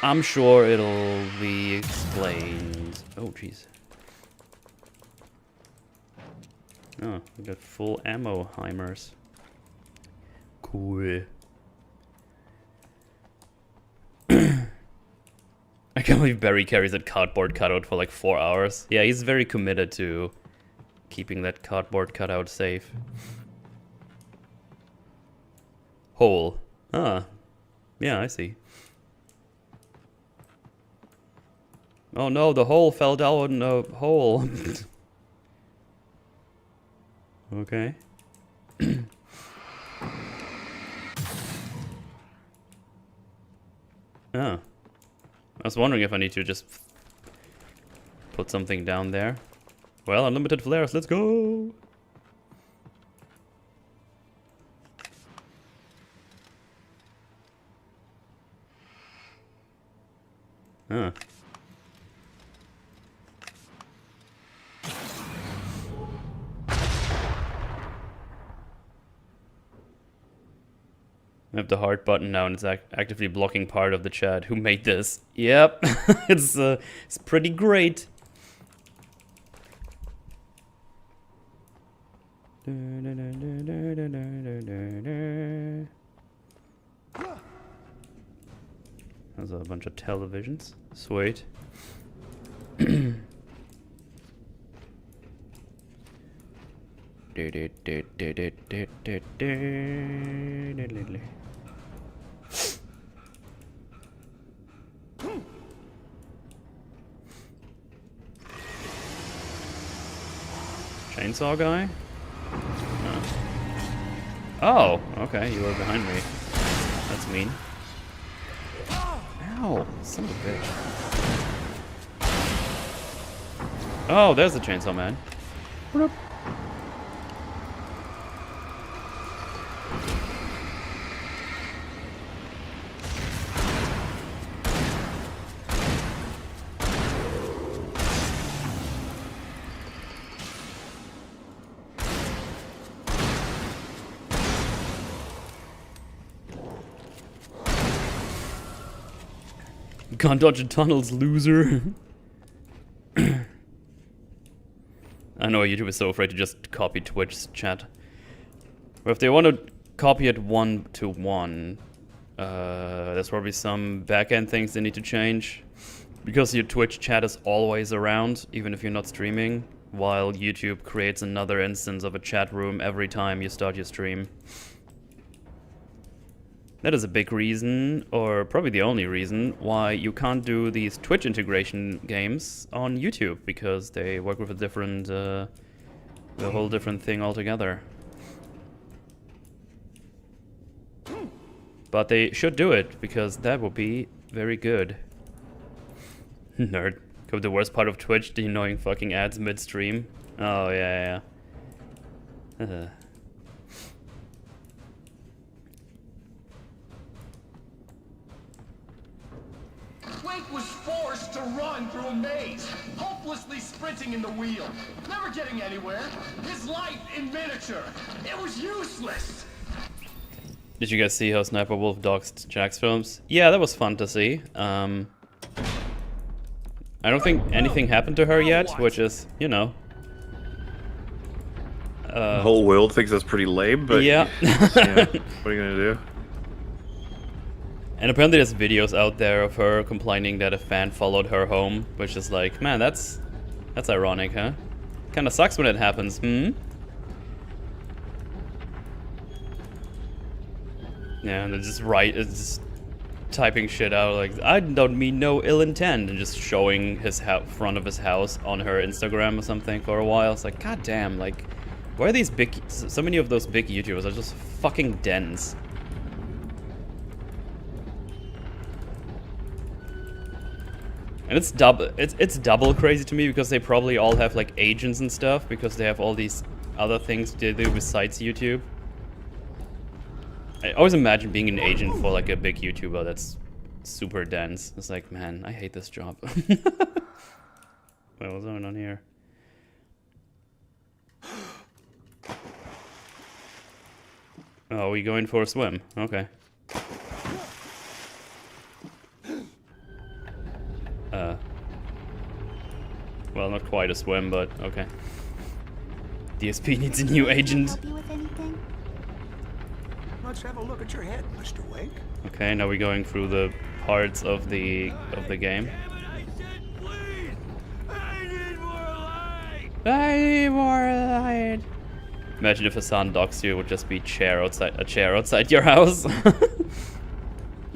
I'm sure it'll be explained. Oh, jeez. Oh, we got full ammo Heimers. Cool. I can't believe Barry carries that cardboard cutout for like 4 hours. Yeah, he's very committed to keeping that cardboard cutout safe. Hole. Ah. Yeah, I see. Oh no, the hole fell down the hole. Okay. Ah. I was wondering if I need to just put something down there. Well, unlimited flares, let's go! Huh. I have the heart button now and it's actively blocking part of the chat. Who made this? Yep, it's pretty great. There's a bunch of televisions. Sweet. Chainsaw guy? Oh, okay, you were behind me. That's mean. Ow, son of a bitch. Oh, there's the chainsaw man. What up? Can't dodge the tunnels, loser. I know YouTube is so afraid to just copy Twitch's chat. But if they want to copy it 1-to-1, there's probably some back-end things they need to change. Because your Twitch chat is always around, even if you're not streaming, while YouTube creates another instance of a chat room every time you start your stream. That is a big reason, or probably the only reason, why you can't do these Twitch integration games on YouTube, because they work with a different, a whole different thing altogether. But they should do it, because that would be very good. Nerd. Could the worst part of Twitch, the annoying fucking ads midstream. Oh, yeah. Wake was forced to run through a maze, hopelessly sprinting in the wheel, never getting anywhere. His life in miniature. It was useless. Did you guys see how Sniper Wolf doxed Jack's films? Yeah, that was fun to see. I don't think anything happened to her yet, which is, you know. The whole world thinks that's pretty lame, but yeah. Yeah, what are you gonna do? And apparently there's videos out there of her complaining that a fan followed her home, which is like, man, that's ironic, huh? Kinda sucks when it happens, Yeah, and it's just typing shit out like, I don't mean no ill intent, and just showing his front of his house on her Instagram or something for a while. It's like, god damn, like, why are these so many of those big YouTubers are just fucking dense. And it's double crazy to me because they probably all have like agents and stuff because they have all these other things to do besides YouTube. I always imagine being an agent for like a big YouTuber that's super dense. It's like, man, I hate this job. Wait, what's going on here? Oh, we going for a swim? Okay. Well, not quite a swim, but okay. DSP needs a new agent. Help you with anything? Let's have a look at your head, Mr. Wake. Okay, now we're going through the parts of the game. I need more light. Imagine if Hassan docks you, it would just be a chair outside your house.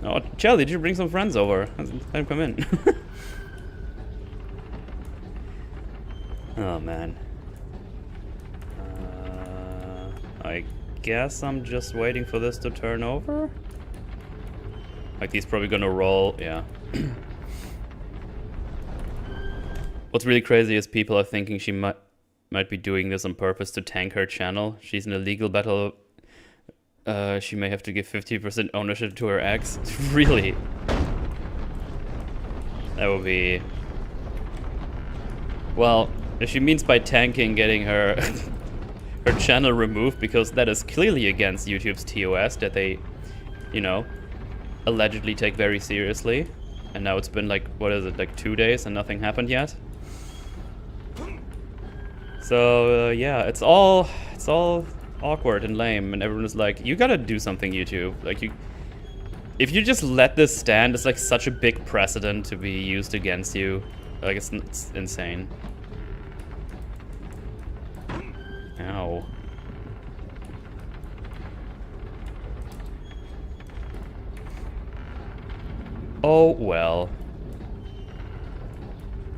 Oh, Charlie, did you bring some friends over? Let them come in. Oh man. I guess I'm just waiting for this to turn over. Like he's probably gonna roll, yeah. What's really crazy is people are thinking she might be doing this on purpose to tank her channel. She's in a legal battle. She may have to give 50% ownership to her ex. Really? That would be... Well, if she means by tanking getting her her channel removed, because that is clearly against YouTube's TOS that they, you know, allegedly take very seriously. And now it's been like, what is it, like 2 days and nothing happened yet? So yeah, it's all awkward and lame, and everyone is like, you gotta do something, YouTube. Like if you just let this stand, it's like such a big precedent to be used against you. Like it's insane. Ow. Oh well.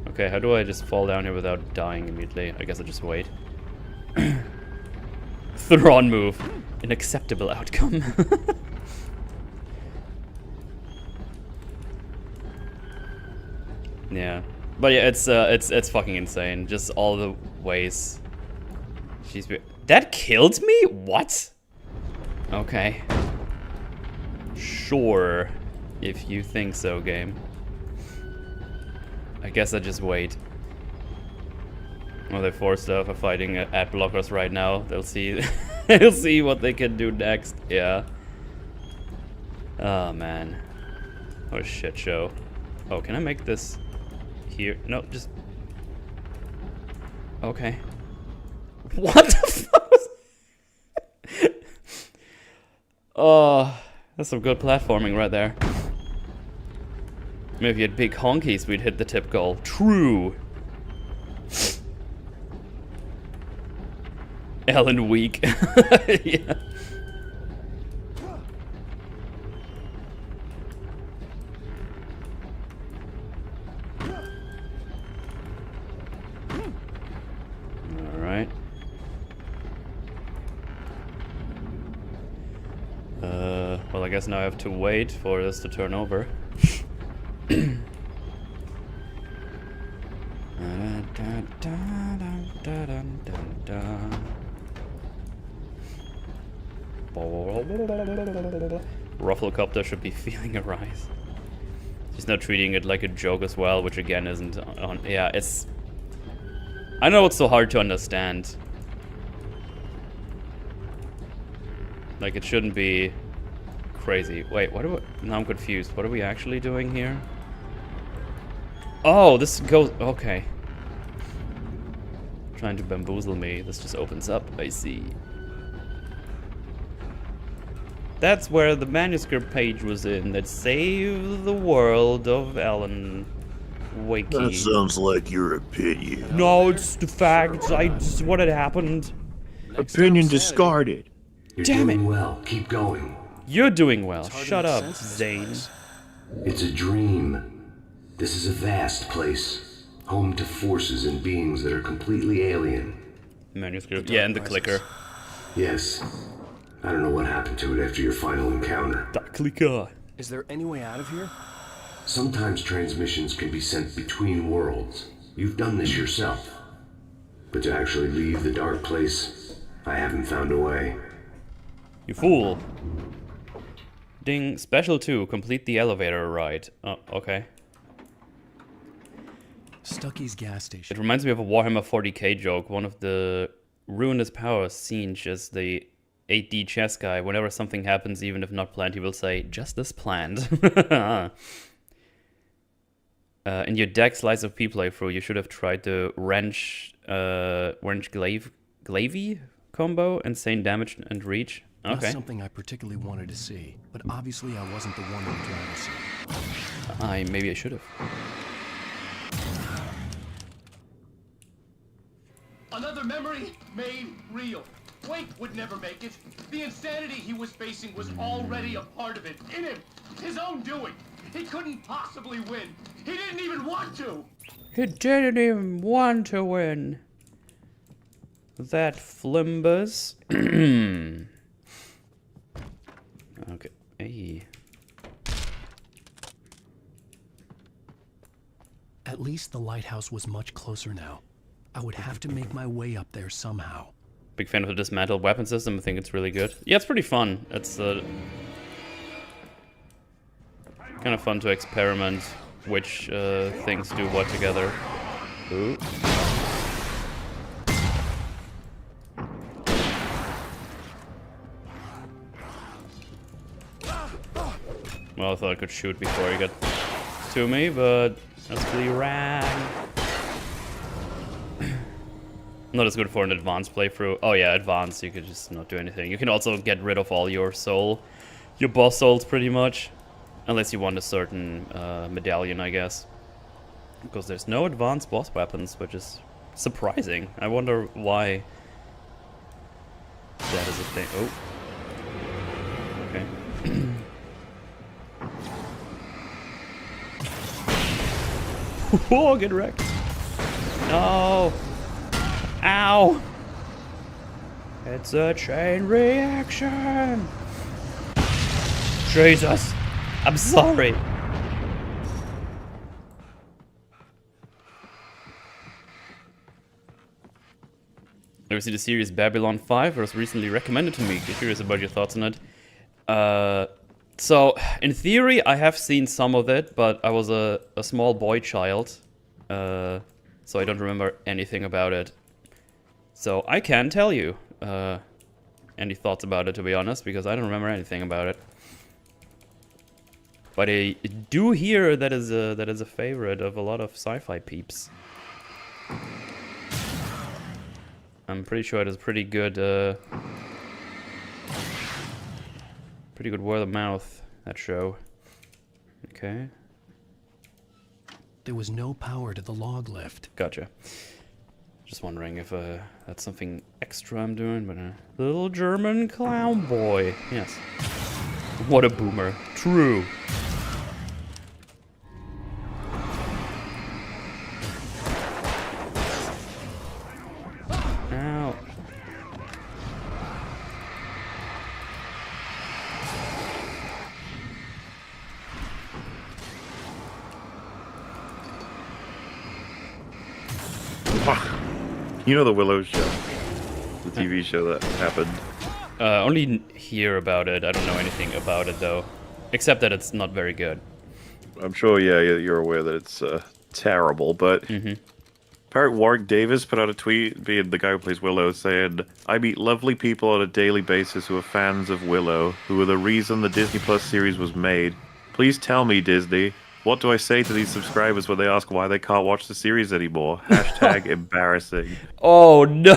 Okay, how do I just fall down here without dying immediately? I guess I just wait. Thrawn move. An acceptable outcome. Yeah. But yeah, it's fucking insane. Just all the ways she's... That killed me? What? Okay. Sure. If you think so, game. I guess I just wait. Well, they forced off of fighting ad blockers right now. They'll see. They'll see what they can do next. Yeah. Oh man. What a shit show. Oh, can I make this here? No, just. Okay. What the fuck? Oh, that's some good platforming right there. Maybe if you had big honkies, we'd hit the tip goal. True. Ellen weak. Yeah. All right. Well, I guess now I have to wait for this to turn over. Rufflecopter should be feeling a rise. She's not treating it like a joke as well, which again isn't on. Yeah, it's. I know it's so hard to understand. Like, it shouldn't be crazy. Wait, what do we... Now I'm confused. What are we actually doing here? Oh, this goes... Okay. Trying to bamboozle me. This just opens up. I see. That's where the manuscript page was in. That saved the world of Alan Wakey. That sounds like your opinion. No, it's the facts. It's what had happened. Opinion discarded. You're Damn doing it. well. Keep going. You're doing well. Shut up, Zane. It's a dream. This is a vast place, home to forces and beings that are completely alien. Manuscript. Yeah, and the clicker. Yes. I don't know what happened to it after your final encounter. The clicker. Is there any way out of here? Sometimes transmissions can be sent between worlds. You've done this yourself. But to actually leave the dark place, I haven't found a way. You fool. Ding. Special 2. Complete the elevator ride. Oh, okay. Stucky's gas station. It reminds me of a Warhammer 40k joke. One of the ruinous powers seen is the 8D chess guy. Whenever something happens, even if not planned, he will say, just as planned. In your deck Slice of P playthrough, you should have tried the wrench Glavy combo, insane damage and reach. Not Okay. something I particularly wanted to see, but obviously I wasn't the one who was trying to see. Maybe I should have. Another memory made real. Wake would never make it. The insanity he was facing was already a part of it. In him. His own doing. He couldn't possibly win. He didn't even want to. He didn't even want to win. That flimbers. Okay. Hey. At least the lighthouse was much closer now. I would have to make my way up there somehow. Big fan of the dismantled weapon system. I think it's really good. Yeah, it's pretty fun. It's kind of fun to experiment which things do what together. Ooh. Well, I thought I could shoot before he got to me, but that's pretty rad. Not as good for an advanced playthrough. Oh yeah, advanced, you could just not do anything. You can also get rid of all your boss souls pretty much. Unless you want a certain medallion, I guess. Because there's no advanced boss weapons, which is surprising. I wonder why that is a thing. Oh. Okay. Whoa, get wrecked. No. Ow. It's a chain reaction. Jesus. I'm sorry. Ever see the series Babylon 5? It was recently recommended to me. Curious about your thoughts on it. So, in theory, I have seen some of it, but I was a small boy child. So I don't remember anything about it. So I can't tell you any thoughts about it, to be honest, because I don't remember anything about it. But I do hear that is a favorite of a lot of sci-fi peeps. I'm pretty sure it is pretty good word of mouth, that show. Okay. There was no power to the log lift. Gotcha. Just wondering if that's something extra I'm doing, but little German clown boy. Yes. What a boomer. True. Ow. You know the Willow show? The TV show that happened. Only hear about it. I don't know anything about it, though. Except that it's not very good. I'm sure, yeah, you're aware that it's terrible, but... Parrot Warwick Davis put out a tweet, being the guy who plays Willow, saying, I meet lovely people on a daily basis who are fans of Willow, who are the reason the Disney Plus series was made. Please tell me, Disney, what do I say to these subscribers when they ask why they can't watch the series anymore? Hashtag embarrassing. Oh, no!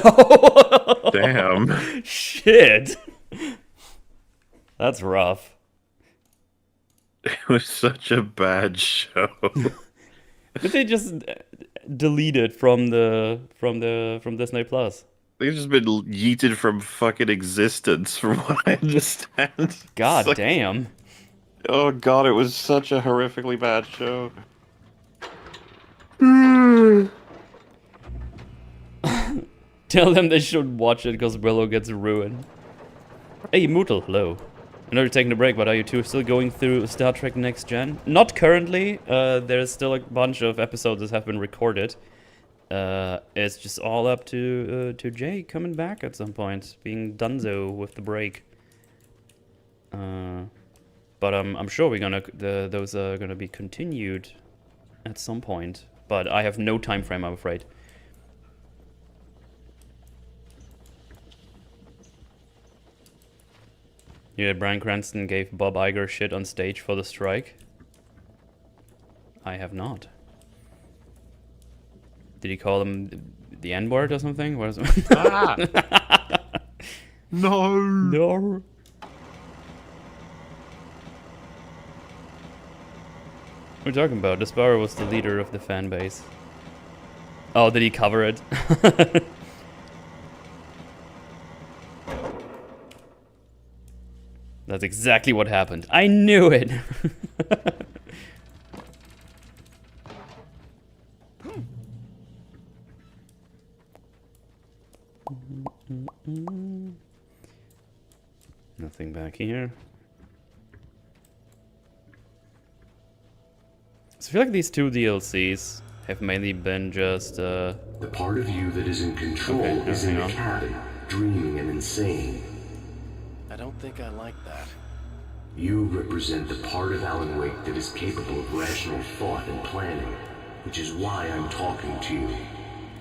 Damn. Shit! That's rough. It was such a bad show. Did they just delete it from Disney Plus? They've just been yeeted from fucking existence, from what I understand. God damn. Oh god, it was such a horrifically bad show. Tell them they should watch it because Willow gets ruined. Hey, Mootal, hello. I know you're taking a break, but are you two still going through Star Trek Next Gen? Not currently. There's still a bunch of episodes that have been recorded. It's just all up to Jay coming back at some point, being donezo with the break. But I'm sure we're gonna those are gonna be continued at some point. But I have no time frame, I'm afraid. Yeah, Bryan Cranston gave Bob Iger shit on stage for the strike. I have not. Did he call him the N-word or something? What is it? Ah! No! No. What are you talking about? Despair was the leader of the fan base. Oh, did he cover it? That's exactly what happened. I knew it! Nothing back here. So I feel like these two DLCs have mainly been just, The part of you that is in control Okay, is in hang the on. cabin, dreaming and insane. I don't think I like that. You represent the part of Alan Wake that is capable of rational thought and planning, which is why I'm talking to you.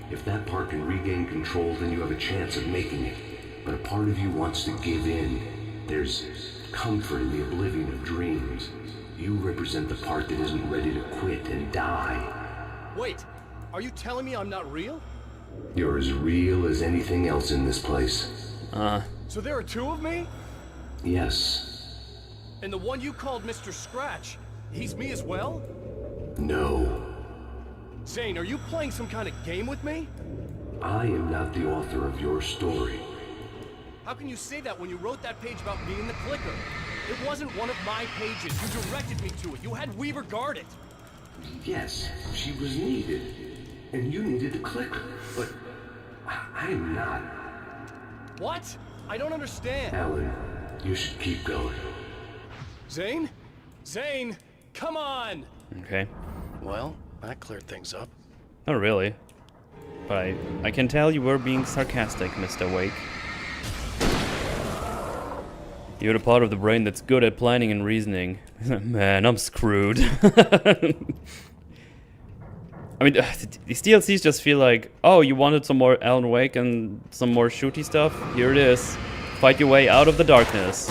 If that part can regain control, then you have a chance of making it. But a part of you wants to give in. There's comfort in the oblivion of dreams. You represent the part that isn't ready to quit and die. Wait, are you telling me I'm not real? You're as real as anything else in this place. So there are two of me? Yes. And the one you called Mr. Scratch, he's me as well? No. Zane, are you playing some kind of game with me? I am not the author of your story. How can you say that when you wrote that page about me in the clicker? It wasn't one of my pages. You directed me to it. You had Weaver guard it. Yes, she was needed. And you needed the clicker. But I'm not. What? I don't understand. Alan, you should keep going. Zane? Zane, come on! okay. Well, that cleared things up. Not really. But I can tell you were being sarcastic, Mr. Wake. You're the part of the brain that's good at planning and reasoning. Man, I'm screwed. I mean, these DLCs just feel like, oh, you wanted some more Alan Wake and some more shooty stuff? Here it is. Fight your way out of the darkness.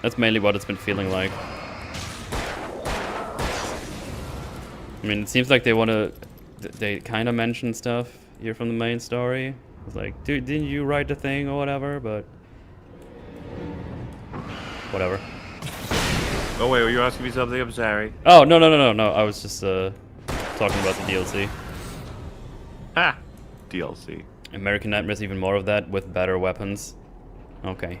That's mainly what it's been feeling like. I mean, it seems like they want to... They kind of mention stuff here from the main story. It's like, dude, didn't you write the thing or whatever? But... whatever. Oh wait, were you asking me something? I'm sorry. Oh, no. I was just talking about the DLC. Ha! DLC. American Nightmare's even more of that with better weapons. Okay.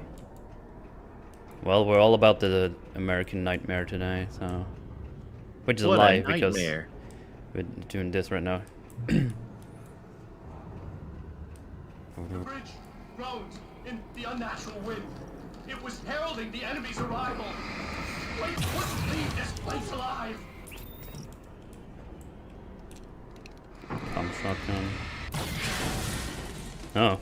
Well, we're all about the American Nightmare today, so... Which is a lie, because we're doing this right now. The bridge groaned in the unnatural wind. It was heralding the enemy's arrival. Wait, wouldn't leave this place alive. Pump shotgun. Oh.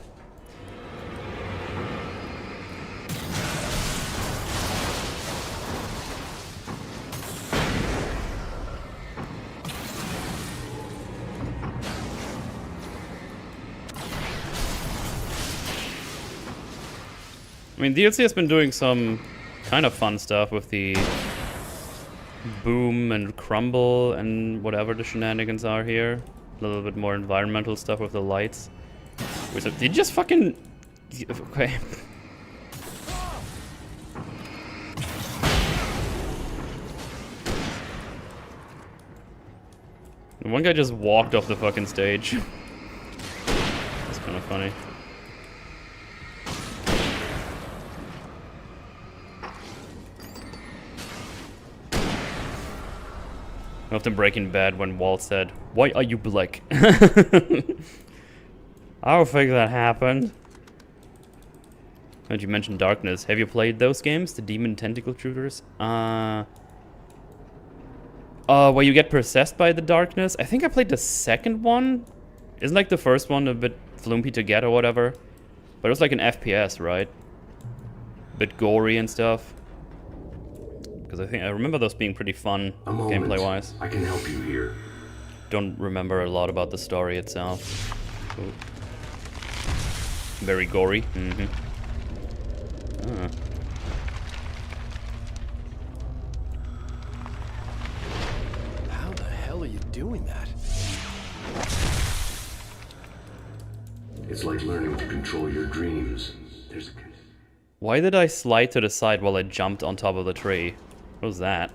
I mean, DLC has been doing some kind of fun stuff with the boom and crumble and whatever the shenanigans are here. A little bit more environmental stuff with the lights. Wait, so did you just fucking... Okay. One guy just walked off the fucking stage. That's kind of funny. Often Breaking Bad when Walt said, "Why are you black?" I don't think that happened. And you mentioned Darkness. Have you played those games? The demon tentacle shooters? Where you get possessed by the darkness? I think I played the second one. Isn't like the first one a bit flumpy to get or whatever? But it was like an FPS, right? Bit gory and stuff. Because I remember those being pretty fun gameplay-wise. I can help you here. Don't remember a lot about the story itself. Ooh. Very gory. Mm-hmm. How the hell are you doing that? It's like learning to control your dreams. Why did I slide to the side while I jumped on top of the tree? What was that?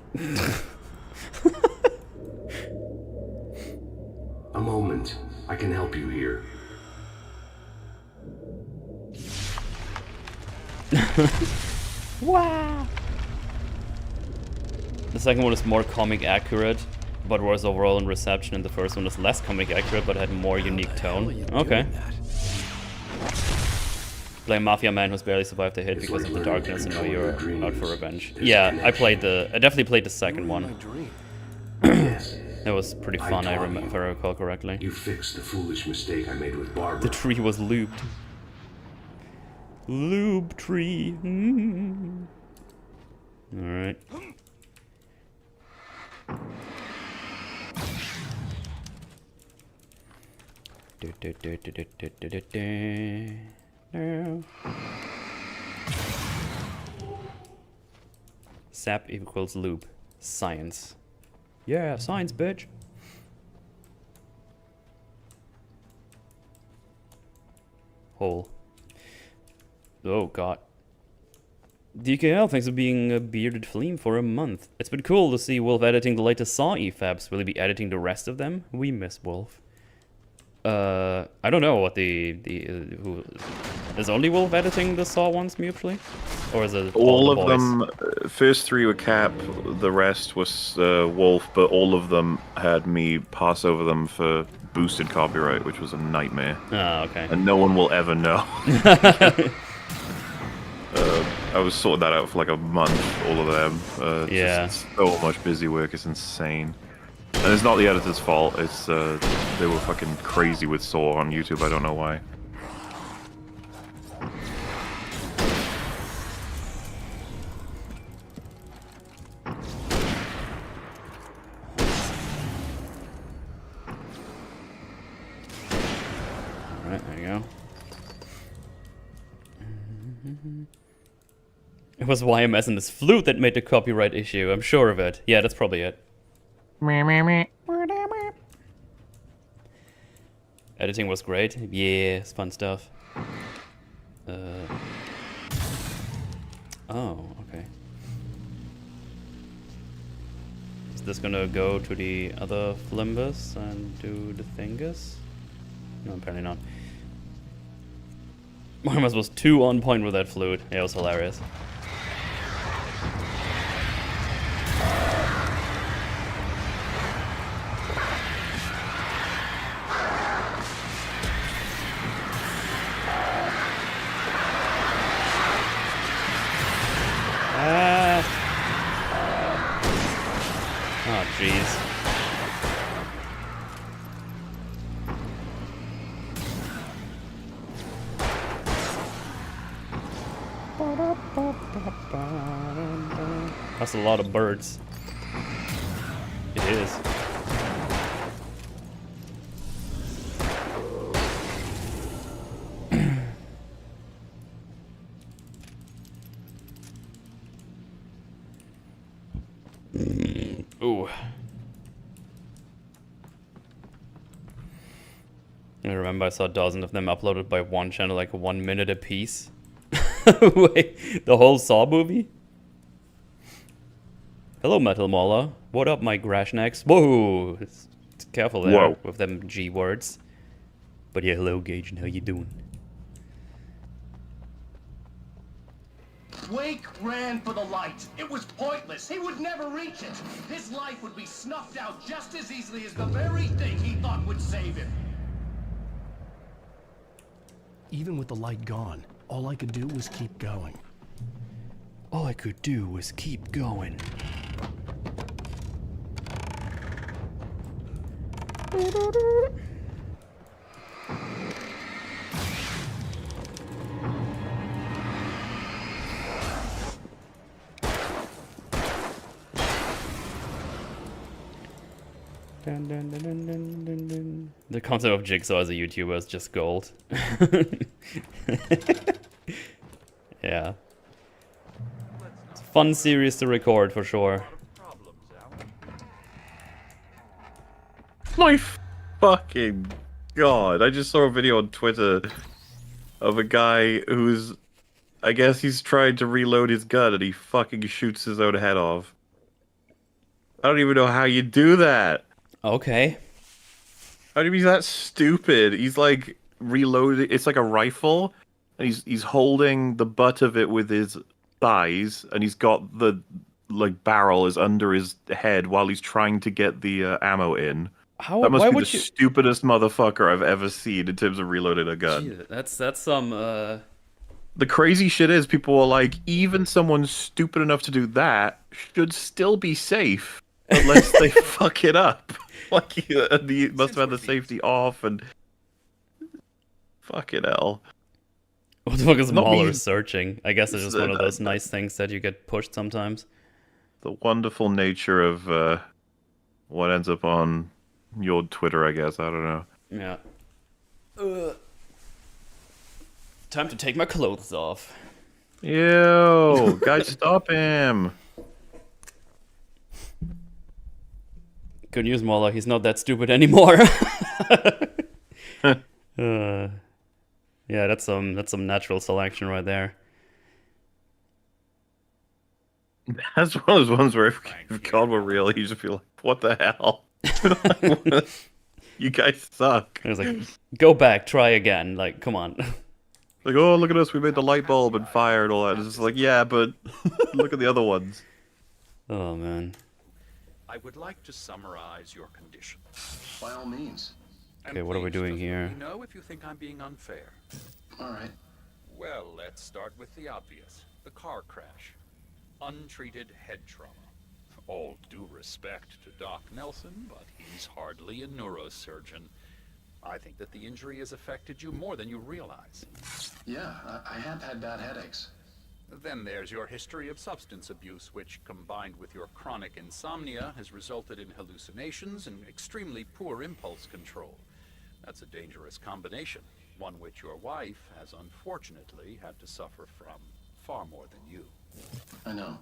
A moment. I can help you here. Wow! The second one is more comic accurate, but worse overall in reception, and the first one is less comic accurate, but had more unique tone. Okay. Play a mafia man who's barely survived a hit because of the darkness, and now you're out for revenge. Yeah, I definitely played the second one. That was pretty fun, if I recall correctly. You fixed the foolish mistake I made with Barbara. The tree was looped. Loop tree. Alright. Sap equals loop. Science. Yeah, science, bitch. Hole. Oh god. DKL, thanks for being a bearded flame for a month. It's been cool to see Wolf editing the latest Saw EFABs. Will he be editing the rest of them? We miss Wolf. I don't know what who is only Wolf editing the Saw ones mutually, or is it all the of boys? them? First three were Cap, the rest was Wolf, but all of them had me pass over them for boosted copyright, which was a nightmare. Ah, okay. And no one will ever know. I was sorting that out for like a month, all of them. Yeah. Just so much busy work, it's insane. And it's not the editor's fault, it's they were fucking crazy with Saw on YouTube, I don't know why. Alright, there you go. It was YMS and this flute that made the copyright issue, I'm sure of it. Yeah, that's probably it. Editing was great. Yeah, it's fun stuff. Oh, okay. Is this gonna go to the other Flimbus and do the thingus? No, apparently not. Marmas was too on point with that flute. Yeah, it was hilarious. Oh, jeez. That's a lot of birds. It is. Ooh. I remember I saw dozens of them uploaded by one channel, like 1 minute a piece. Wait, the whole Saw movie? Hello, Metal Mauler. What up, my Grashnecks? Whoa! Careful there with them G words. But yeah, hello, Gage, and how you doing? Wake ran for the light. It was pointless. He would never reach it. His life would be snuffed out just as easily as the very thing he thought would save him. Even with the light gone, all I could do was keep going. All I could do was keep going. Dun, dun, dun, dun, dun, dun, dun. The concept of Jigsaw as a YouTuber is just gold. Yeah. It's a fun series to record for sure. My fucking god. I just saw a video on Twitter of a guy who's... I guess he's trying to reload his gun and he fucking shoots his own head off. I don't even know how you do that. Okay. How do you mean that stupid? He's like reloading. It's like a rifle, and he's holding the butt of it with his thighs, and he's got the like barrel is under his head while he's trying to get the ammo in. How? That must Why be would the you? stupidest motherfucker I've ever seen in terms of reloading a gun. Jesus, that's some. The crazy shit is people are like, even someone stupid enough to do that should still be safe unless they fuck it up. Like he must have had the safety off and fucking hell. What the fuck is Not Mauler me. searching? I guess it's just one of those nice things that you get pushed sometimes. The wonderful nature of what ends up on your Twitter, I guess. I don't know. Yeah. Time to take my clothes off. Ew, guys, stop him. Good news, Mauler. He's not that stupid anymore. Yeah, that's some natural selection right there. That's one of those ones where if God were real, you just feel like, what the hell? You guys suck. It was like, go back, try again. Like, come on. Like, oh, look at us, we made the light bulb and fire and all that. It's just like, yeah, but look at the other ones. Oh, man. I would like to summarize your condition. By all means. And Okay, what are we please doing just here? Let me know if you think I'm being unfair. All right. Well, let's start with the obvious. The car crash. Untreated head trauma. All due respect to Doc Nelson, but he's hardly a neurosurgeon. I think that the injury has affected you more than you realize. Yeah, I have had bad headaches. Then there's your history of substance abuse, which, combined with your chronic insomnia, has resulted in hallucinations and extremely poor impulse control. That's a dangerous combination, one which your wife has unfortunately had to suffer from far more than you. I know.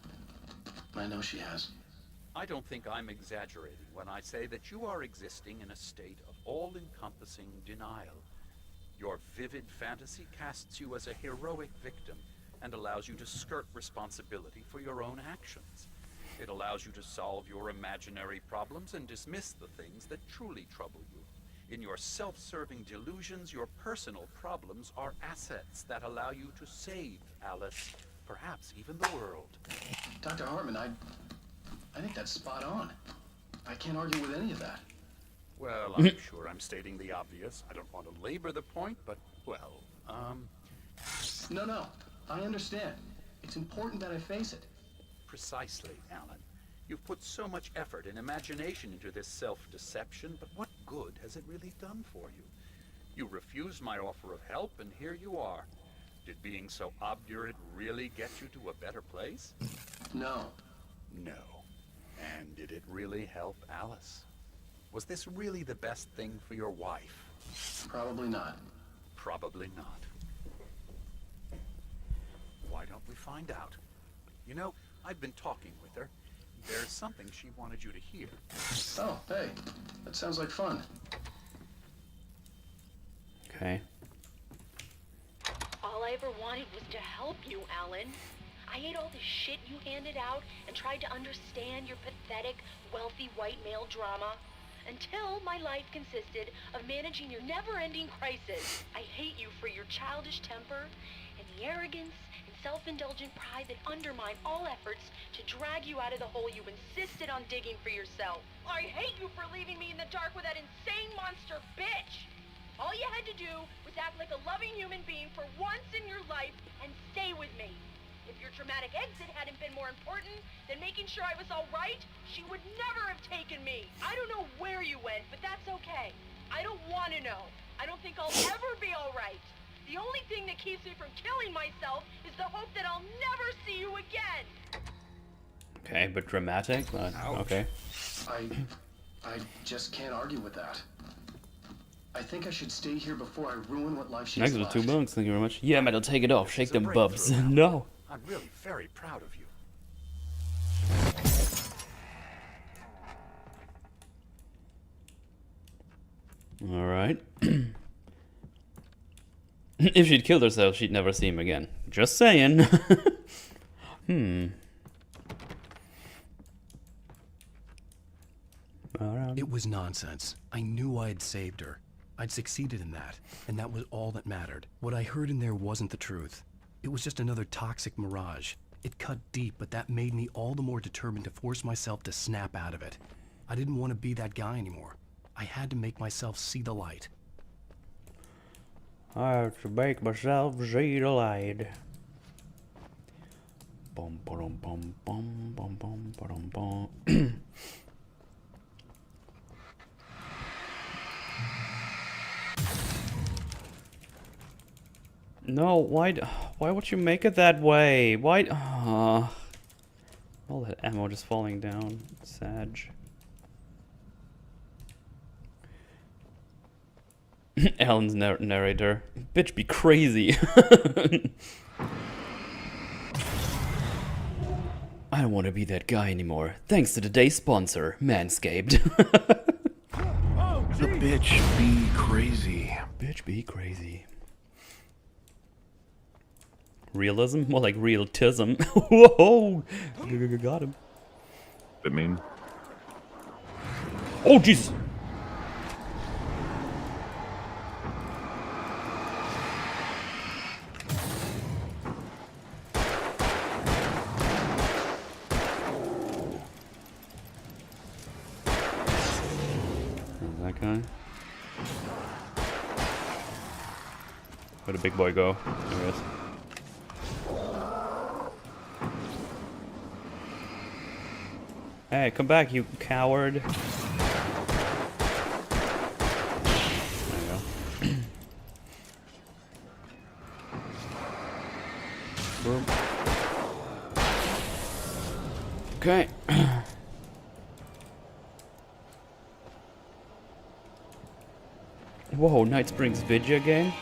I know she has. I don't think I'm exaggerating when I say that you are existing in a state of all-encompassing denial. Your vivid fantasy casts you as a heroic victim and allows you to skirt responsibility for your own actions. It allows you to solve your imaginary problems and dismiss the things that truly trouble you. In your self-serving delusions, your personal problems are assets that allow you to save Alice, perhaps even the world. Dr. Hartman, I think that's spot on. I can't argue with any of that. Well, I'm sure I'm stating the obvious. I don't want to labor the point, but, well, No, I understand. It's important that I face it. Precisely, Alan. You've put so much effort and imagination into this self-deception, but what good has it really done for you? You refused my offer of help, and here you are. Did being so obdurate really get you to a better place? No. No. And did it really help Alice? Was this really the best thing for your wife? Probably not. Probably not. Why don't we find out? You know, I've been talking with her. There's something she wanted you to hear. Oh, hey. That sounds like fun. Okay. All I ever wanted was to help you, Alan. I ate all the shit you handed out and tried to understand your pathetic, wealthy white male drama. Until my life consisted of managing your never-ending crisis. I hate you for your childish temper and the arrogance and self-indulgent pride that undermine all efforts to drag you out of the hole you insisted on digging for yourself. I hate you for leaving me in the dark with that insane monster bitch! All you had to do was act like a loving human being for once in your life and stay with me. If your traumatic exit hadn't been more important than making sure I was all right, she would never have taken me. I don't know where you went, but that's okay. I don't want to know. I don't think I'll ever be all right. The only thing that keeps me from killing myself is the hope that I'll never see you again. Okay, but dramatic? Okay. I just can't argue with that. I think I should stay here before I ruin what life she has Next left. with $2, thank you very much. Yeah, Metal, take it off. Shake It's a them bubs. breakthrough. No. I'm really very proud of you. Alright. If she'd killed herself, she'd never see him again. Just saying. Alright. It was nonsense. I knew I had saved her. I'd succeeded in that, and that was all that mattered. What I heard in there wasn't the truth. It was just another toxic mirage. It cut deep, but that made me all the more determined to force myself to snap out of it. I didn't want to be that guy anymore. I had to make myself see the light. I have to make myself see the light. Bum bum bum bum bum bum bum bum. No, why would you make it that way? Why? All that ammo just falling down. Sag. Alan's narrator. Bitch, be crazy. I don't want to be that guy anymore. Thanks to today's sponsor, Manscaped. The bitch be crazy. Bitch, be crazy. Realism? More like realism. Whoa! Got him. I mean, Oh, Jesus! There's that guy. Where'd the big boy go? There he is. Hey, come back, you coward. There you go. Boom. Okay. Whoa, Night Springs video game?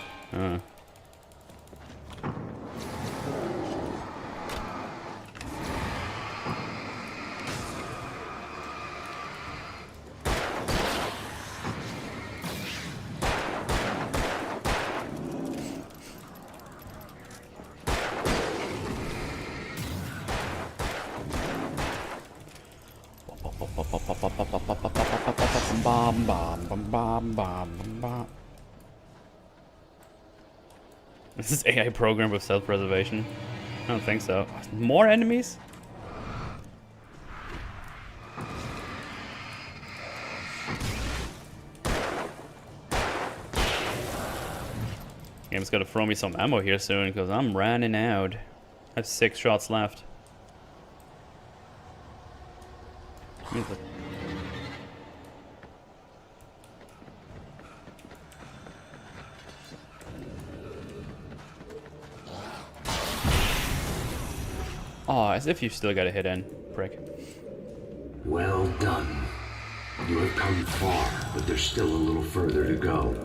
Is this AI program with self-preservation? I don't think so. More enemies? Game's gotta throw me some ammo here soon because I'm running out. I have 6 shots left. Oh, as if you've still got a hit in, prick. Well done. You have come far, but there's still a little further to go.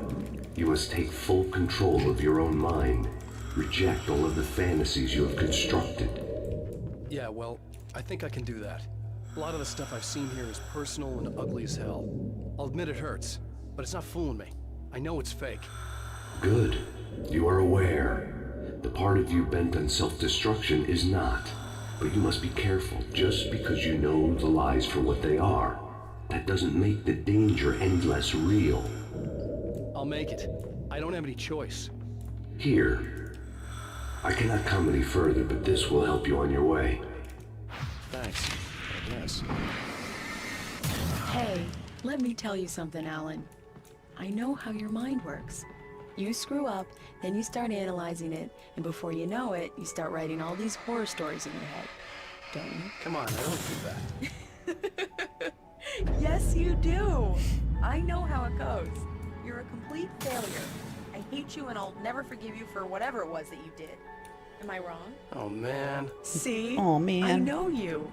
You must take full control of your own mind. Reject all of the fantasies you have constructed. Yeah, well, I think I can do that. A lot of the stuff I've seen here is personal and ugly as hell. I'll admit it hurts, but it's not fooling me. I know it's fake. Good. You are aware. The part of you bent on self-destruction is not. But you must be careful. Just because you know the lies for what they are, that doesn't make the danger any less real. I'll make it. I don't have any choice. Here. I cannot come any further, but this will help you on your way. Thanks, I guess. Hey, let me tell you something, Alan. I know how your mind works. You screw up, then you start analyzing it, and before you know it, you start writing all these horror stories in your head. Don't you? Come on, I don't do that. Yes, you do. I know how it goes. You're a complete failure. I hate you and I'll never forgive you for whatever it was that you did. Am I wrong? Oh, man. See? Oh, man. I know you.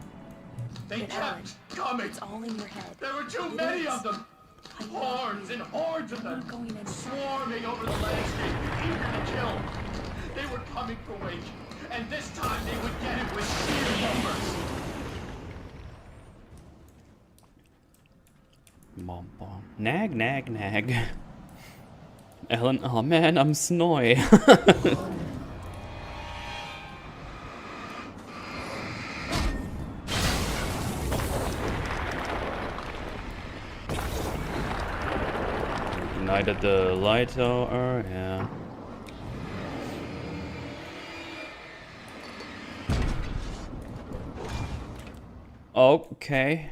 They But Alan, kept coming. it's all in your head. There were too It many is. of them. I know Hordes you. and hordes of I'm them. not going anywhere. Swarming over the landscape, eager to kill. They were coming for Wake, and this time they would get it with sheer numbers. Bom, bom. Nag, nag, nag. Alan, oh man, I'm snoy. Ignited the light tower, yeah. Okay.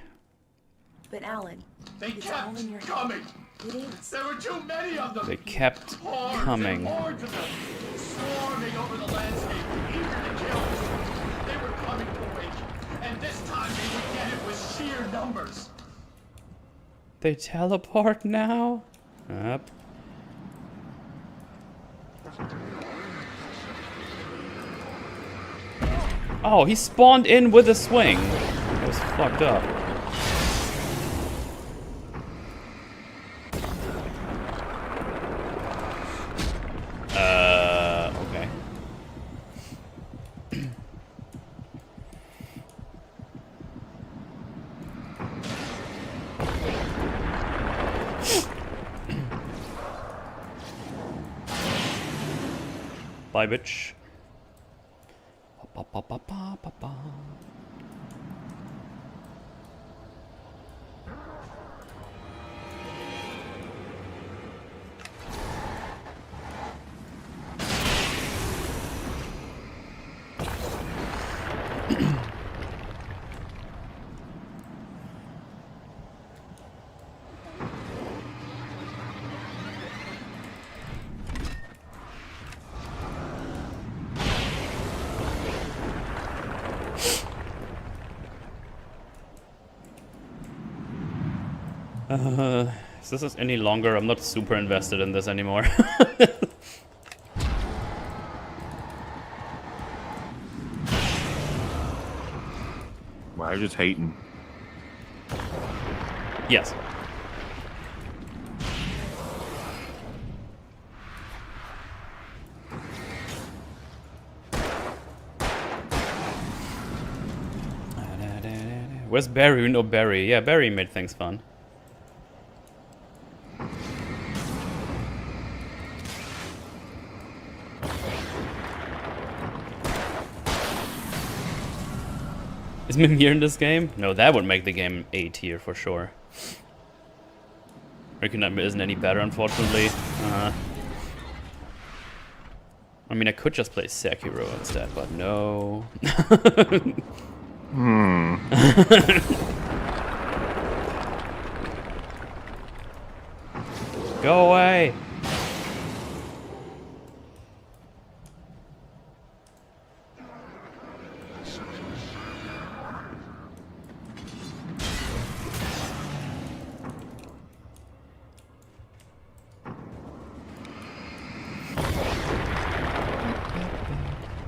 But Alan, They it's all kept in your head. coming. It is. There were too many of them. They kept Hordes coming. and hordes of them. Swarming over the landscape, eager to kill. They were coming for Wake, and this time they would get it with sheer numbers. They teleport now? Up. Oh, he spawned in with a swing. That was fucked up. Okay. Bye, bitch. Ba, ba, ba, ba, ba, ba. If this is any longer, I'm not super invested in this anymore. Wow, you're just hating. Yes. Where's Barry? No, Barry. Yeah, Barry made things fun. Is Mimir in this game? No, that would make the game A tier for sure. Reckon that isn't any better, unfortunately. I mean, I could just play Sekiro instead, but no. Go away!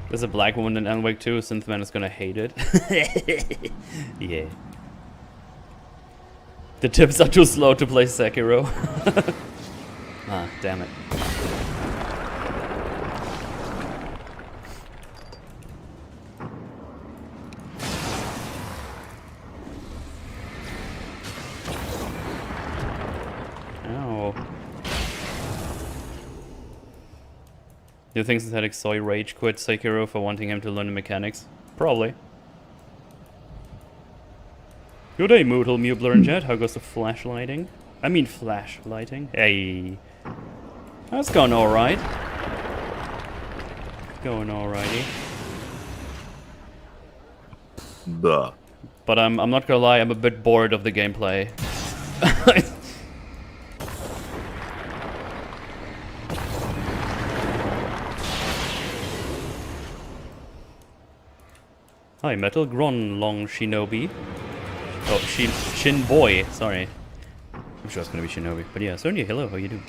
There's a black woman in Alan Wake 2. Synthman is gonna hate it. Yeah. The tips are too slow to play Sekiro. Ah, damn it. Ow. Do you think Synthetic Soy rage quit Sekiro for wanting him to learn the mechanics? Probably. Good day, Mootal, Mubler, and Jet. How goes the flashlighting? I mean flashlighting. Hey. That's going alright. Going alrighty. Duh. But I'm not gonna lie, I'm a bit bored of the gameplay. Hi, Metal Gron Long Shinobi. Oh, Shin Boy, sorry. I'm sure it's gonna be Shinobi. But yeah, Sonya, hello, how you doing?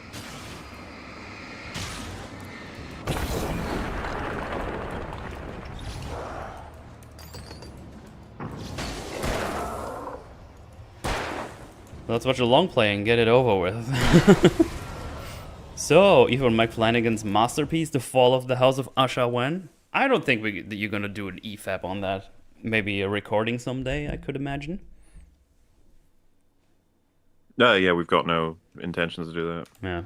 Let's watch a long play and get it over with. So, Evan Mike Flanagan's masterpiece, The Fall of the House of Usher Wen. I don't think that you're gonna do an EFAP on that. Maybe a recording someday, I could imagine. Yeah, we've got no intentions to do that. Yeah.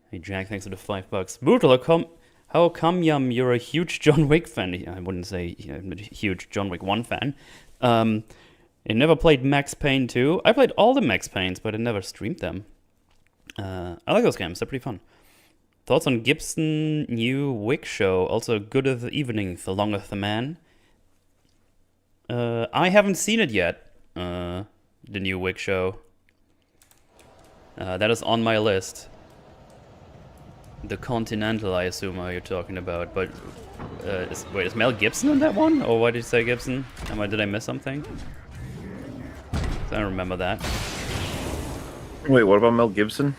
Hey Jack, thanks for the $5. Mootal, how come you're a huge John Wick fan? I wouldn't say I'm a huge John Wick 1 fan. I never played Max Payne 2. I played all the Max Paynes, but I never streamed them. I like those games, they're pretty fun. Thoughts on Gibson new Wick show? Also good of the evening, the longeth the man. I haven't seen it yet. The new Wick show. That is on my list. The Continental, I assume, are you talking about? But wait, is Mel Gibson in that one? Or why did you say Gibson? Did I miss something? I don't remember that. Wait, what about Mel Gibson?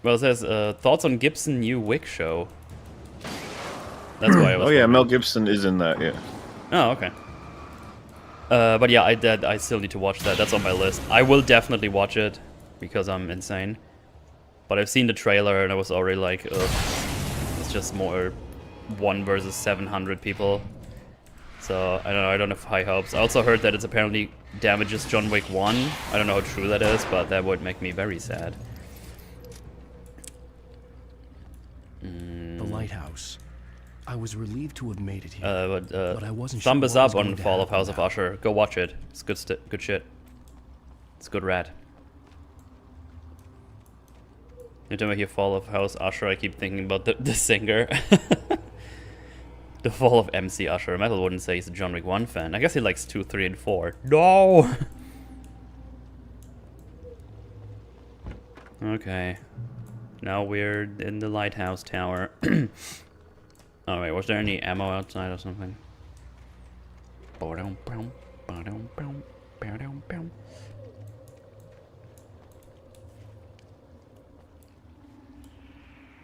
Well, it says thoughts on Gibson new Wick show. That's why I was. Oh yeah, Mel Gibson is in that. Yeah. Oh okay. But yeah, I still need to watch that. That's on my list. I will definitely watch it because I'm insane. But I've seen the trailer and I was already like, ugh, it's just more 1 versus 700 people. So I don't have high hopes. I also heard that it's apparently damages John Wick 1. I don't know how true that is, but that would make me very sad. The lighthouse. I was relieved to have made it here, but I wasn't thumb sure us what up was going on to Fall of happen House of now. Usher. Go watch it. It's good shit. It's good rat. Every time I hear Fall of House Usher, I keep thinking about the singer. The Fall of MC Usher. Metal wouldn't say he's a John Wick 1 fan. I guess he likes 2, 3, and 4. No! Okay. Now we're in the lighthouse tower. Oh wait, was there any ammo outside or something?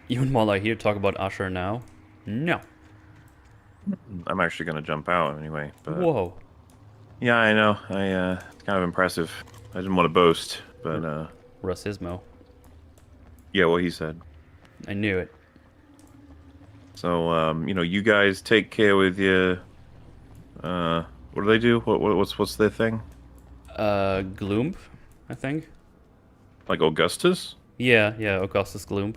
Even while I hear talk about Usher now? No. I'm actually gonna jump out anyway. But Whoa. yeah, I know. It's kind of impressive. I didn't want to boast, but Racismo. yeah, what he said. I knew it. So you guys take care with your. What do they do? What's their thing? Gloom, I think. Like Augustus? Yeah, Augustus Gloom.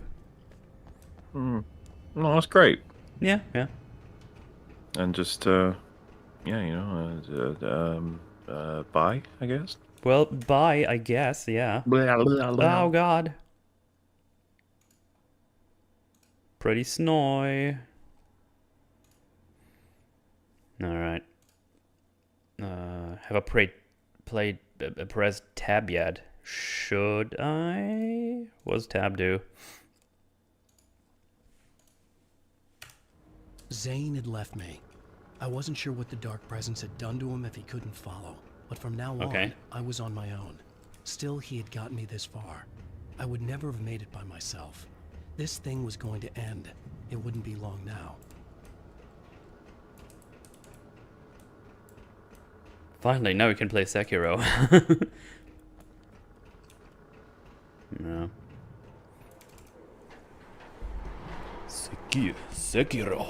No, that's great. Yeah. And just bye, I guess. Well, bye, I guess, yeah. Oh, God. Pretty snoy. Alright. Have I pressed tab yet? Should I? What's tab do? Zane had left me. I wasn't sure what the Dark Presence had done to him if he couldn't follow, but from now on, I was on my own. Still, he had gotten me this far. I would never have made it by myself. This thing was going to end. It wouldn't be long now. Finally, now we can play Sekiro. No. Sekiro.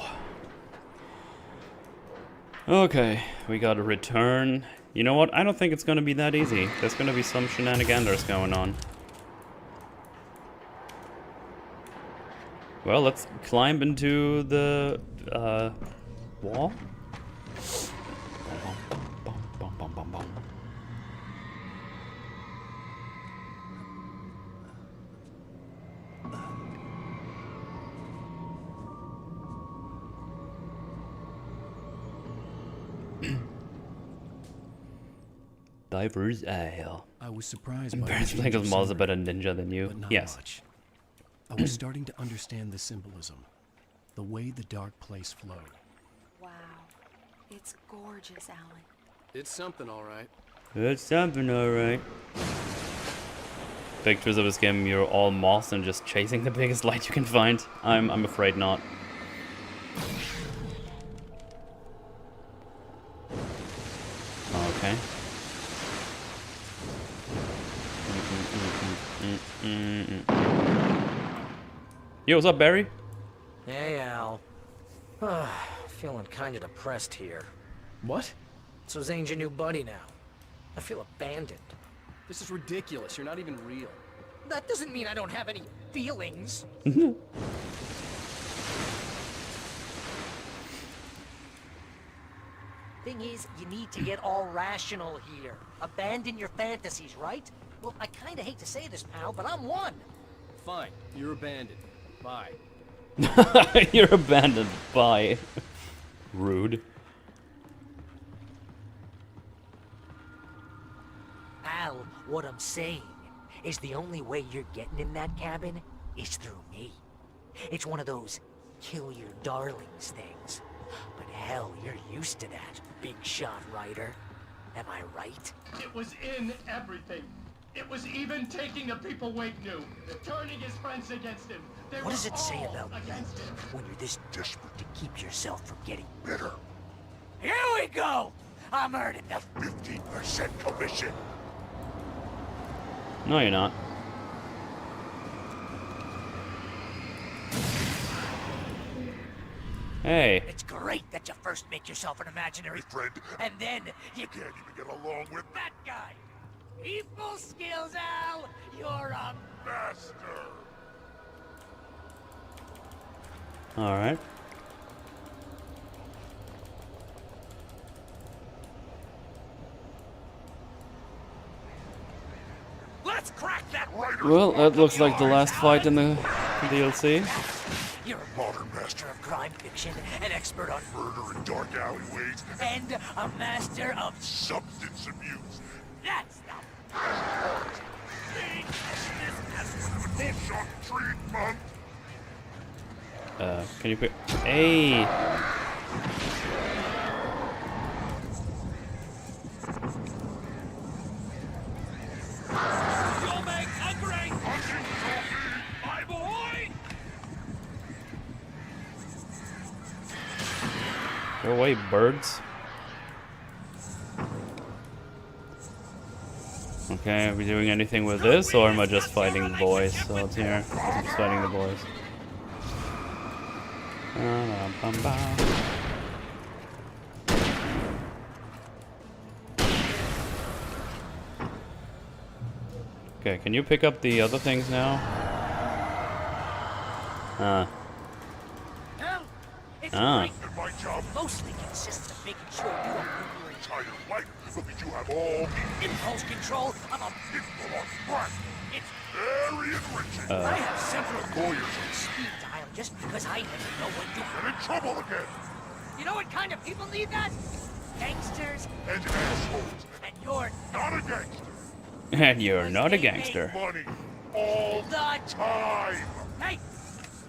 Okay, we gotta return. You know what? I don't think it's gonna be that easy. There's gonna be some shenanigans going on. Well, let's climb into the wall. Survivor's Ale. I was surprised by Barrett's the playing change as of Maul's a better scenery, ninja than you. but not Yes. much. I was starting to understand the symbolism, the way the dark place flowed. Wow. It's gorgeous, Alan. It's something, all right. It's something alright. Pictures of this game, you're all moss and just chasing the biggest light you can find. I'm afraid not. Okay. Yo, what's up, Barry? Hey, Al. Feeling kind of depressed here. What? So Zane's your new buddy now. I feel abandoned. This is ridiculous. You're not even real. That doesn't mean I don't have any feelings. Thing is, you need to get all rational here. Abandon your fantasies, right? Well, I kinda hate to say this, pal, but I'm one. Fine. You're abandoned. Bye. You're abandoned. Bye. Rude. Al, what I'm saying is the only way you're getting in that cabin is through me. It's one of those kill your darlings things. But hell, you're used to that, big shot writer. Am I right? It was in everything. It was even taking the people Wake knew, turning his friends against him. They What were does it say all about you against him? when you're this desperate to keep yourself from getting bitter? Here we go! I'm earning the 15% commission. No, you're not. Hey. It's great that you first make yourself an imaginary friend, and then you can't even get along with that guy. People skills, Al! You're a master! Alright. Let's crack that writer! Well, that looks like the last fight in the DLC. You're a modern master of crime fiction, an expert on murder in dark alleyways, and a master of substance abuse. That's the best. This on treatment. Can you put... Hey! You'll make a great hunting trophy, my boy! Go away, birds. Okay, are we doing anything with this, or am I just fighting the boys? So it's here. I'm just fighting the boys. Okay, can you pick up the other things now? It's Ah. great that my job mostly consists of making sure you don't live your entire life, but that you have all the impulse control of a pinball on crack. It's very enriching. I have several lawyers on speed dial just because I never know when you get in trouble again. You know what kind of people need that? Gangsters and assholes. And you're not a gangster. And you're not a gangster. Money all the time. Hey,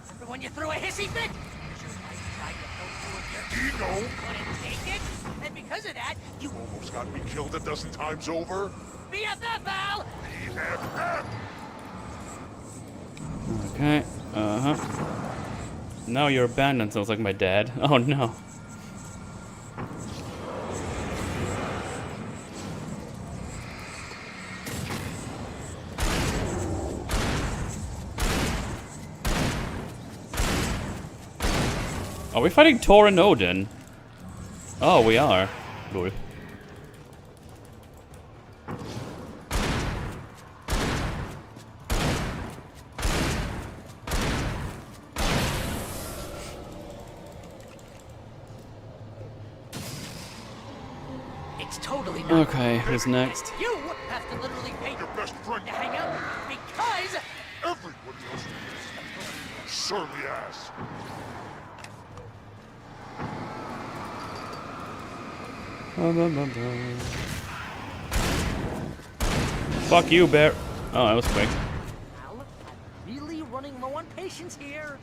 remember when you threw a hissy fit? Because your wife tried to help you with your ego. Couldn't take it, and because of that, you almost got me killed a dozen times over. BFF, Al. BFF. Okay, uh-huh. Now you're abandoned, sounds like my dad. Oh no. Are we fighting Thor and Odin? Oh, we are. Lol. It's totally not. Okay, who's next? You have to literally pay your best friend to hang out with because everybody else is a surly ass. Fuck you, bear. Oh, that was quick. Al, I'm really running low on patience here.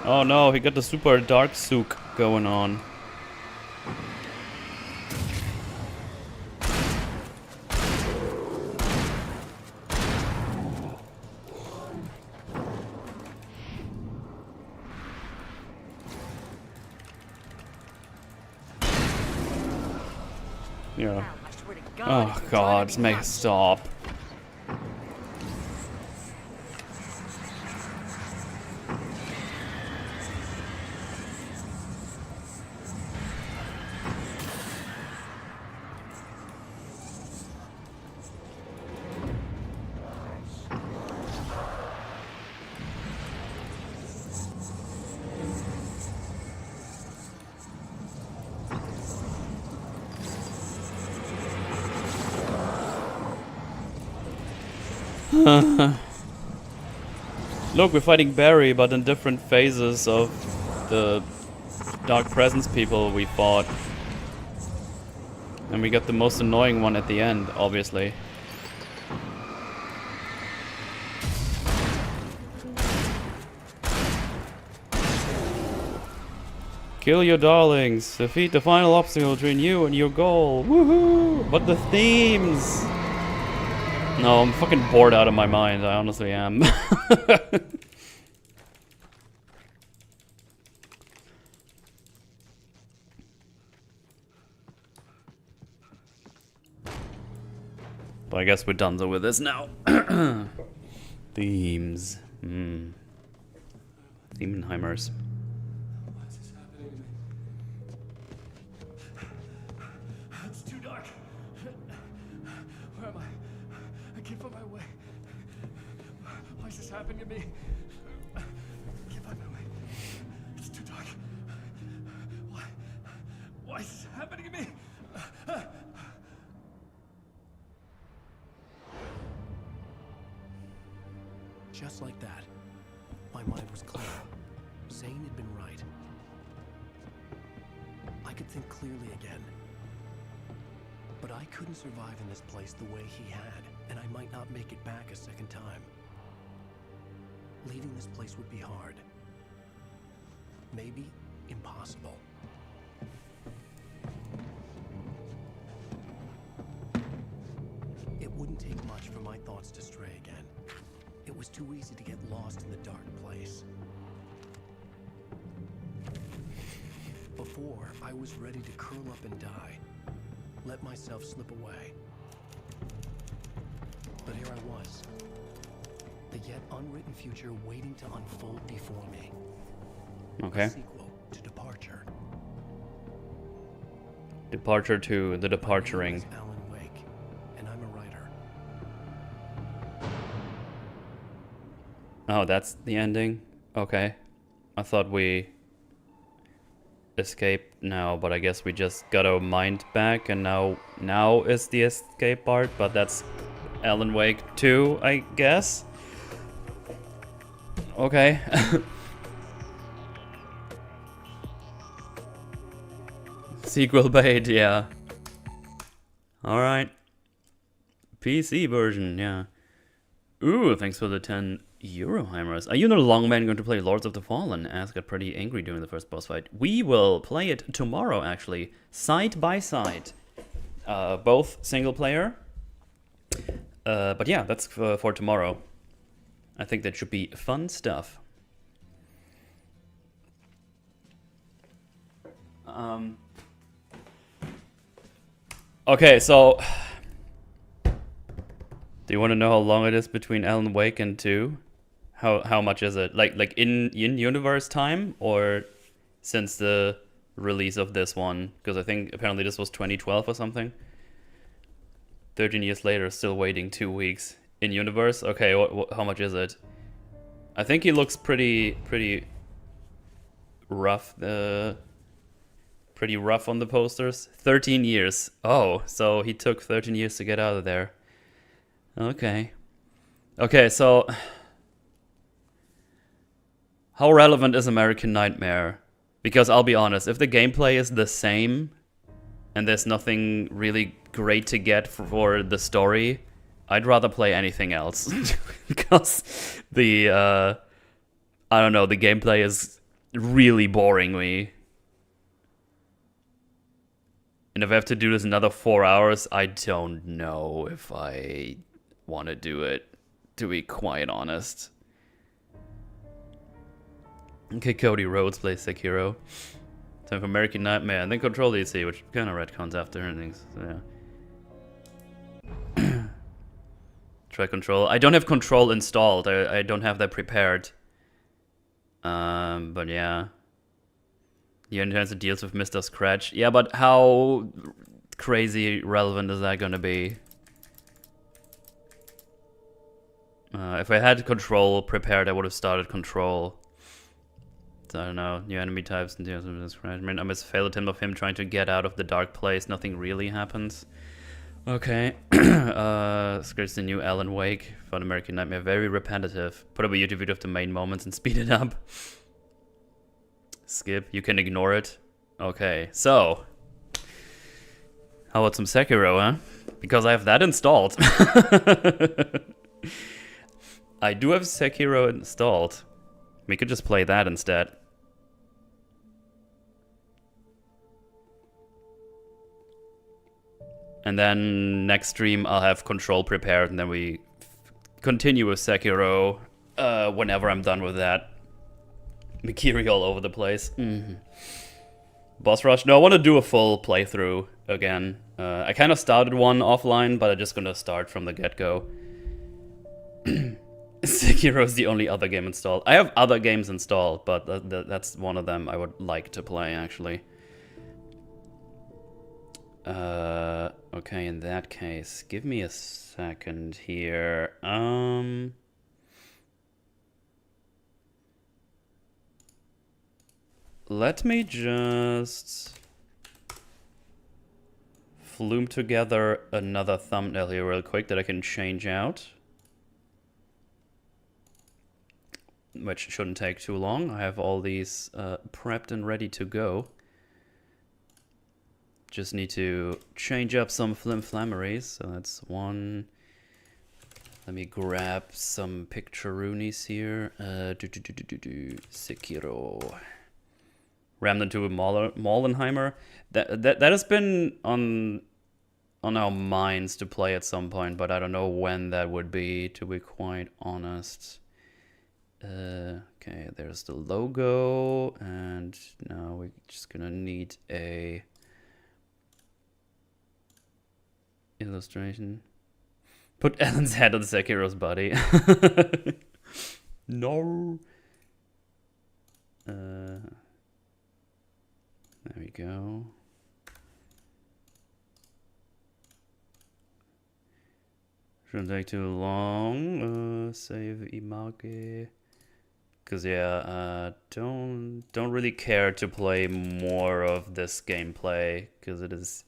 Oh no, he got the super dark sook going on. Yeah. Al, I swear to God, Oh if you're god, driving me make it nuts. stop. Look, we're fighting Barry, but in different phases of the Dark Presence people we fought. And we got the most annoying one at the end, obviously. Kill your darlings. Defeat the final obstacle between you and your goal. Woohoo! But the themes! No, I'm fucking bored out of my mind. I honestly am. But I guess we're done with this now. Themes. Themenheimers. It's too dark. Where am I? I can't find my way. Why is this happening to me? I can't find my way. It's too dark. Why is this happening to me? Just like that, my mind was clear. Zane had been right. I could think clearly again. But I couldn't survive in this place the way he had, and I might not make it back a second time. Leaving this place would be hard. Maybe impossible. It wouldn't take much for my thoughts to stray again. It was too easy to get lost in the dark place. Before, I was ready to curl up and die. Let myself slip away. But here I was. The yet unwritten future waiting to unfold before me. Okay. A sequel to Departure. Departure to the departuring. My name is Alan Wake, and I'm a writer. Oh, that's the ending? Okay. I thought we escaped now, but I guess we just got our mind back, and now is the escape part, but that's Alan Wake 2, I guess? Okay. Sequel bait, yeah. Alright. PC version, yeah. Ooh, thanks for the 10 Euroheimers. Are you no longer going to play Lords of the Fallen? Ask got pretty angry during the first boss fight. We will play it tomorrow, actually. Side by side. Both single player. But yeah, that's for tomorrow. I think that should be fun stuff. Okay, so do you want to know how long it is between Alan Wake and 2? How much is it? Like in universe time, or since the release of this one? Because I think apparently this was 2012 or something. 13 years later, still waiting 2 weeks in universe. Okay, how much is it? I think he looks pretty rough. Pretty rough on the posters. 13 years. Oh, so he took 13 years to get out of there. Okay. Okay, so... how relevant is American Nightmare? Because I'll be honest, if the gameplay is the same, and there's nothing really great to get for the story, I'd rather play anything else. Because the, I don't know, the gameplay is really boring me. And if I have to do this another 4 hours, I don't know if I want to do it, to be quite honest. Okay, Cody Rhodes plays Sekiro. Time for American Nightmare, and then Control DC, which kind of retcons after and things, so yeah. Try Control. I don't have Control installed, I don't have that prepared. But yeah. You intends to deals with Mr. Scratch. Yeah, but how crazy relevant is that gonna be? If I had Control prepared, I would have started Control. So I don't know, new enemy types and deals with Mr. Scratch. I mean, I must fail attempt of him trying to get out of the dark place. Nothing really happens. Okay. Scratch the new Alan Wake. Found American Nightmare. Very repetitive. Put up a YouTube video of the main moments and speed it up. Skip. You can ignore it. Okay, so. How about some Sekiro, huh? Because I have that installed. I do have Sekiro installed. We could just play that instead. And then next stream I'll have Control prepared, and then we continue with Sekiro whenever I'm done with that. Mikiri all over the place. Boss Rush? No, I want to do a full playthrough again. I kind of started one offline, but I'm just gonna start from the get-go. Sekiro is the only other game installed. I have other games installed, but that's one of them I would like to play, actually. Okay, in that case, give me a second here. Let me just flume together another thumbnail here real quick that I can change out. Which shouldn't take too long. I have all these prepped and ready to go. Just need to change up some flimflammeries. So that's one. Let me grab some picturoonies here. Sekiro. Rammed into a Mollenheimer. That has been on our minds to play at some point, but I don't know when that would be, to be quite honest. Okay, there's the logo, and now we're just gonna need a illustration. Put Alan's head on Sekiro's body. No. There we go. Shouldn't take too long. Save image. Cause yeah, don't really care to play more of this gameplay, cause it is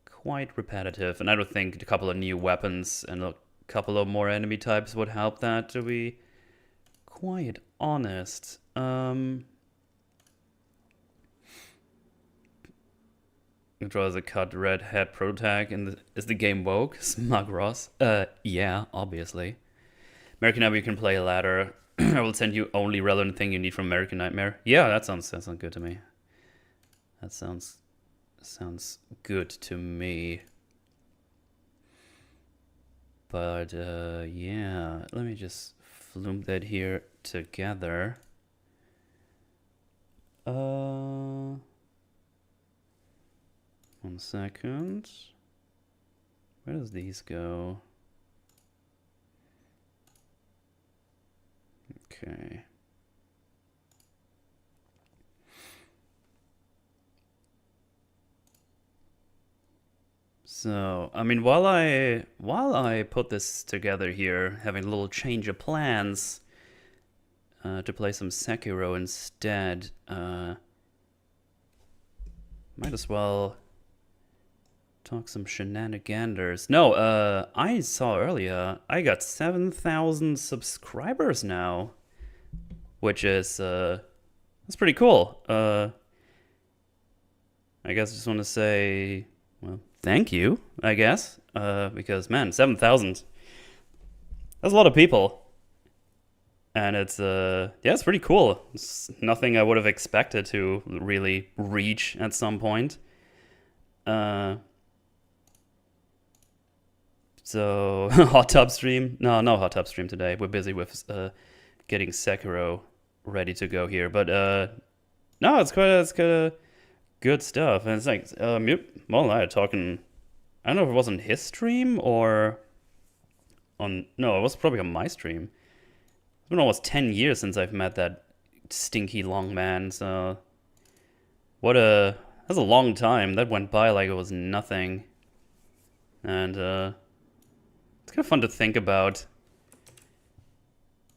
quite repetitive, and I don't think a couple of new weapons and a couple of more enemy types would help that, to be quite honest. Draws a cut red head protag, and is the game woke? Smug Ross. Yeah, obviously. American Nightmare, you can play a ladder. I will send you only relevant thing you need from American Nightmare. Yeah, that sounds good to me. That sounds good to me. But yeah, let me just flume that here together. 1 second. Where does these go? Okay. So, I mean, while I put this together here, having a little change of plans to play some Sekiro instead, might as well talk some shenaniganders. No, I saw earlier, I got 7,000 subscribers now, which is, that's pretty cool. I guess I just want to say, well, thank you, I guess, because, man, 7,000, that's a lot of people. And it's, yeah, it's pretty cool. It's nothing I would have expected to really reach at some point. So, hot tub stream? No hot tub stream today. We're busy with getting Sekiro ready to go here. But, no, it's kind of good stuff. And it's like, Mootal and I are talking, I don't know if it was on his stream or on, no, it was probably on my stream. It's been almost 10 years since I've met that stinky long man, so that's a long time. That went by like it was nothing. And it's kind of fun to think about.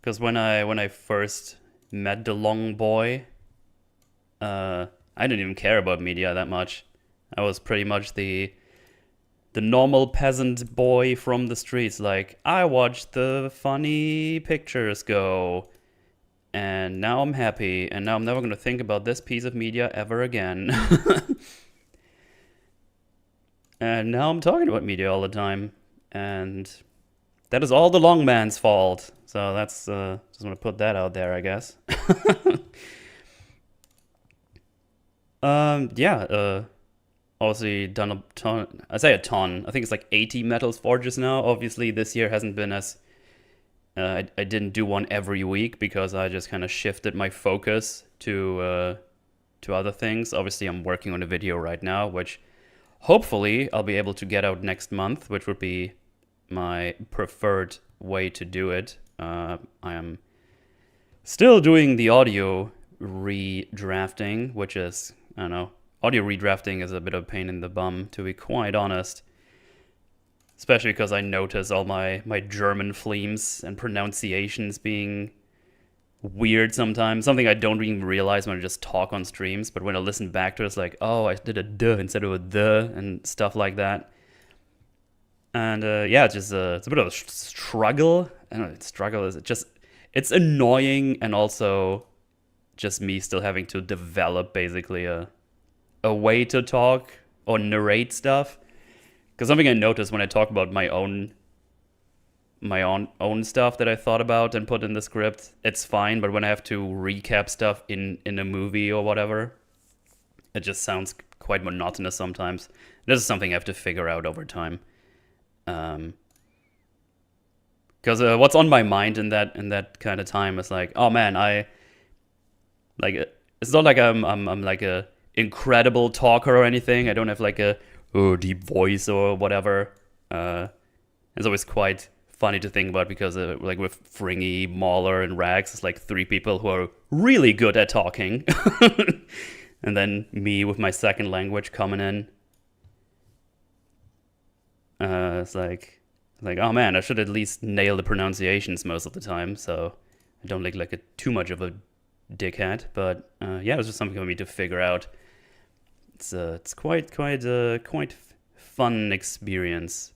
Because when I first met the long boy, I didn't even care about media that much. I was pretty much the normal peasant boy from the streets, like, I watched the funny pictures go, and now I'm happy, and now I'm never going to think about this piece of media ever again. And now I'm talking about media all the time, and that is all the long man's fault. So that's, just want to put that out there, I guess. Yeah, obviously done a ton, I say a ton, I think it's like 80 Metals Forges now. Obviously this year hasn't been as, I didn't do one every week because I just kind of shifted my focus to other things. Obviously I'm working on a video right now, which hopefully I'll be able to get out next month, which would be my preferred way to do it. I am still doing the audio redrafting, which is, I don't know, audio redrafting is a bit of a pain in the bum, to be quite honest. Especially because I notice all my German phlegms and pronunciations being weird sometimes. Something I don't even realize when I just talk on streams, but when I listen back to it, it's like, oh, I did a duh instead of a the, and stuff like that. And yeah, it's just it's a bit of a struggle. I don't know, struggle is just, it's annoying, and also just me still having to develop basically a way to talk or narrate stuff. Because something I noticed when I talk about my own stuff that I thought about and put in the script, it's fine, but when I have to recap stuff in a movie or whatever, it just sounds quite monotonous sometimes. This is something I have to figure out over time. Because what's on my mind in that kind of time is like, oh man, it's not like I'm like a incredible talker or anything. I don't have like a deep voice or whatever. It's always quite funny to think about because like with Fringy, Mauler, and Rags, it's like 3 people who are really good at talking. And then me with my second language coming in. It's like, oh man, I should at least nail the pronunciations most of the time, so I don't look like too much of a dickhead. But yeah, it was just something for me to figure out. It's quite fun experience.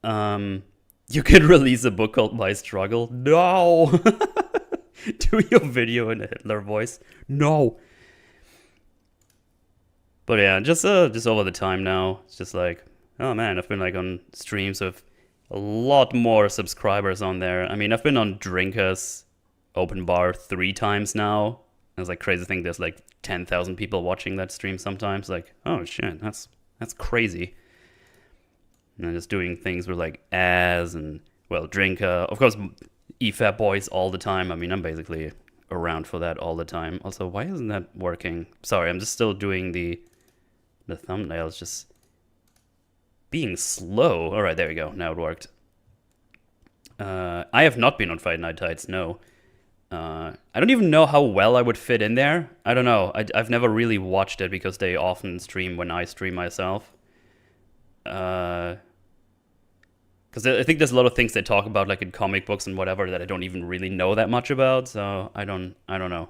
You can release a book called My Struggle. No. Do your video in a Hitler voice. No. But yeah, just over the time now, it's just like, oh man, I've been like on streams with a lot more subscribers on there. I mean, I've been on Drinkers Open Bar 3 times now. It's like crazy thing. There's like 10,000 people watching that stream sometimes. Like, oh shit, that's crazy. And I'm just doing things with like Az and, well, Drinker. Of course, EFAP Boys all the time. I mean, I'm basically around for that all the time. Also, why isn't that working? Sorry, I'm just still doing the thumbnail. It's just being slow. All right, there we go. Now it worked. I have not been on Fight Night Tights, no. I don't even know how well I would fit in there. I don't know. I've never really watched it because they often stream when I stream myself. Because I think there's a lot of things they talk about, like in comic books and whatever, that I don't even really know that much about. So I don't know.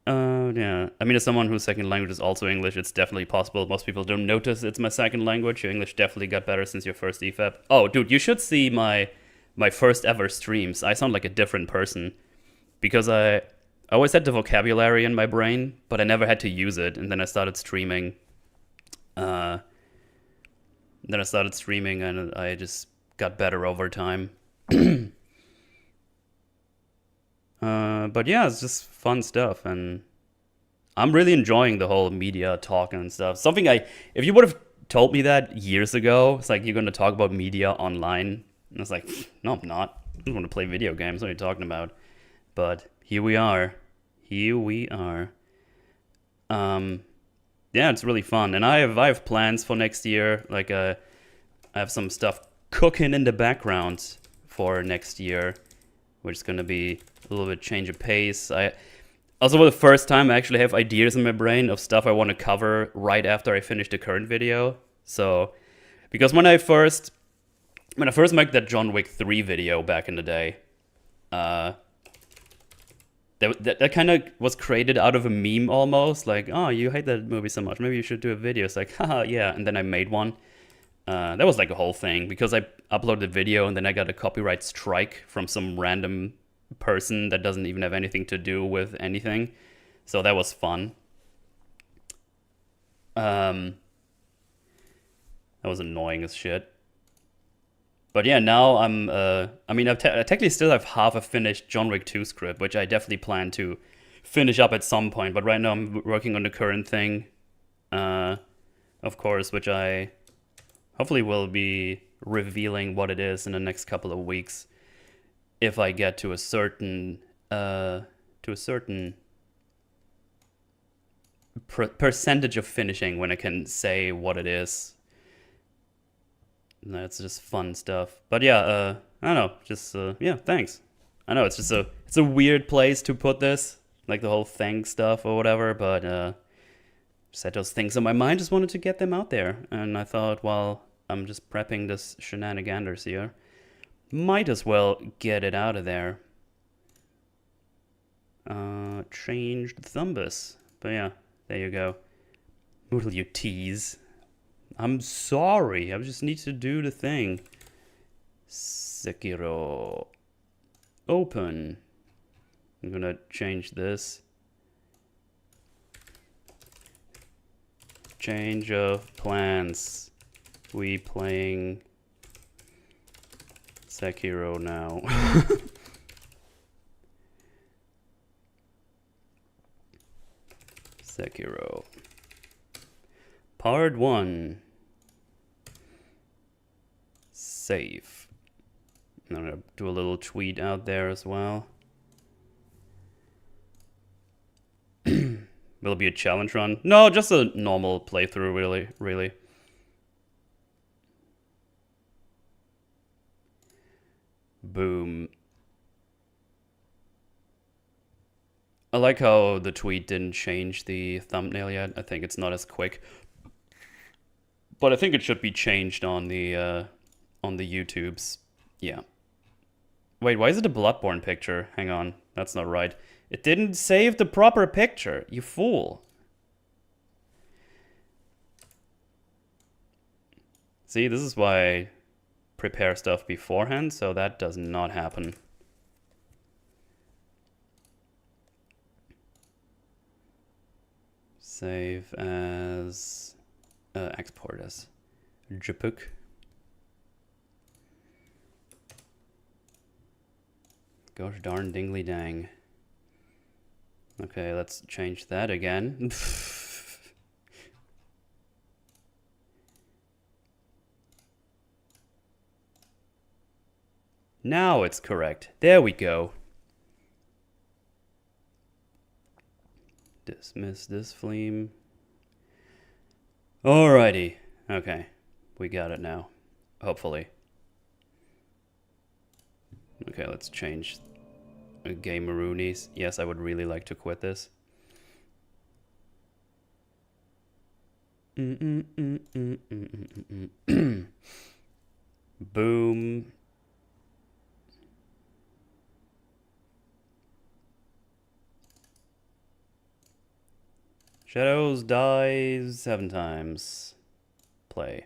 Yeah. I mean, as someone whose second language is also English, it's definitely possible. Most people don't notice it's my second language. Your English definitely got better since your first EFAP. Oh, dude, you should see my first ever streams. I sound like a different person because I always had the vocabulary in my brain, but I never had to use it. And then I started streaming. And I just got better over time. But yeah, it's just fun stuff, and I'm really enjoying the whole media talk and stuff. If you would have told me that years ago, it's like, you're going to talk about media online, and it's like, no, I'm not. I just want to play video games. What are you talking about? But here we are. Yeah, it's really fun, and I have plans for next year. Like, I have some stuff cooking in the background for next year, which is going to be a little bit change of pace. Also, for the first time, I actually have ideas in my brain of stuff I want to cover right after I finish the current video. So, because when I first made that John Wick 3 video back in the day, that kind of was created out of a meme almost. Like, oh, you hate that movie so much, maybe you should do a video. It's like, haha, yeah. And then I made one. That was like a whole thing because I uploaded the video and then I got a copyright strike from some random person that doesn't even have anything to do with anything. So that was fun. That was annoying as shit. But yeah, now I technically still have half a finished John Wick 2 script, which I definitely plan to finish up at some point. But right now I'm working on the current thing, of course, which I hopefully will be revealing what it is in the next couple of weeks. If I get to a certain percentage of finishing when I can say what it is. That's just fun stuff. But yeah, I don't know, just yeah, thanks. I know it's a weird place to put this, like the whole thanks stuff or whatever, but just had those things on my mind, just wanted to get them out there. And I thought, well, I'm just prepping this shenaniganders here, might as well get it out of there. Changed Thumbus. But yeah, there you go. Mootal, you tease. I'm sorry, I just need to do the thing. Sekiro. Open. I'm gonna change this. Change of plans. We playing Sekiro now. Sekiro. Part 1. Save. I'm gonna do a little tweet out there as well. Will it be a challenge run? No, just a normal playthrough, really. Boom. I like how the tweet didn't change the thumbnail yet. I think it's not as quick. But I think it should be changed on the YouTubes. Yeah. Wait, why is it a Bloodborne picture? Hang on, that's not right. It didn't save the proper picture, you fool. See, this is why I prepare stuff beforehand, so that does not happen. Save as... export as JPEG. Gosh darn dingly dang. Okay, let's change that again. Now it's correct. There we go. Dismiss this flame. Alrighty. Okay. We got it now. Hopefully. Okay, let's change Gameroonies. Yes, I would really like to quit this. Boom. Shadows dies 7 times. Play.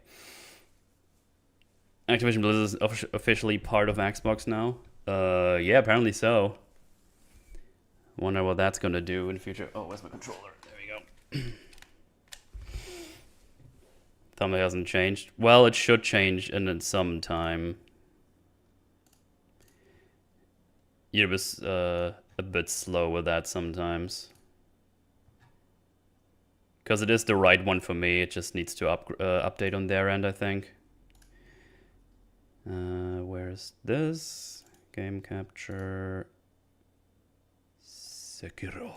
Activision Blizzard is officially part of Xbox now. Yeah, apparently so. Wonder what that's gonna do in the future. Oh, where's my controller? There we go. Thumbnail hasn't changed. Well, it should change in some time. YouTube's a bit slow with that sometimes. Because it is the right one for me, it just needs to update on their end, I think. Where's this? Game capture. Sekiro.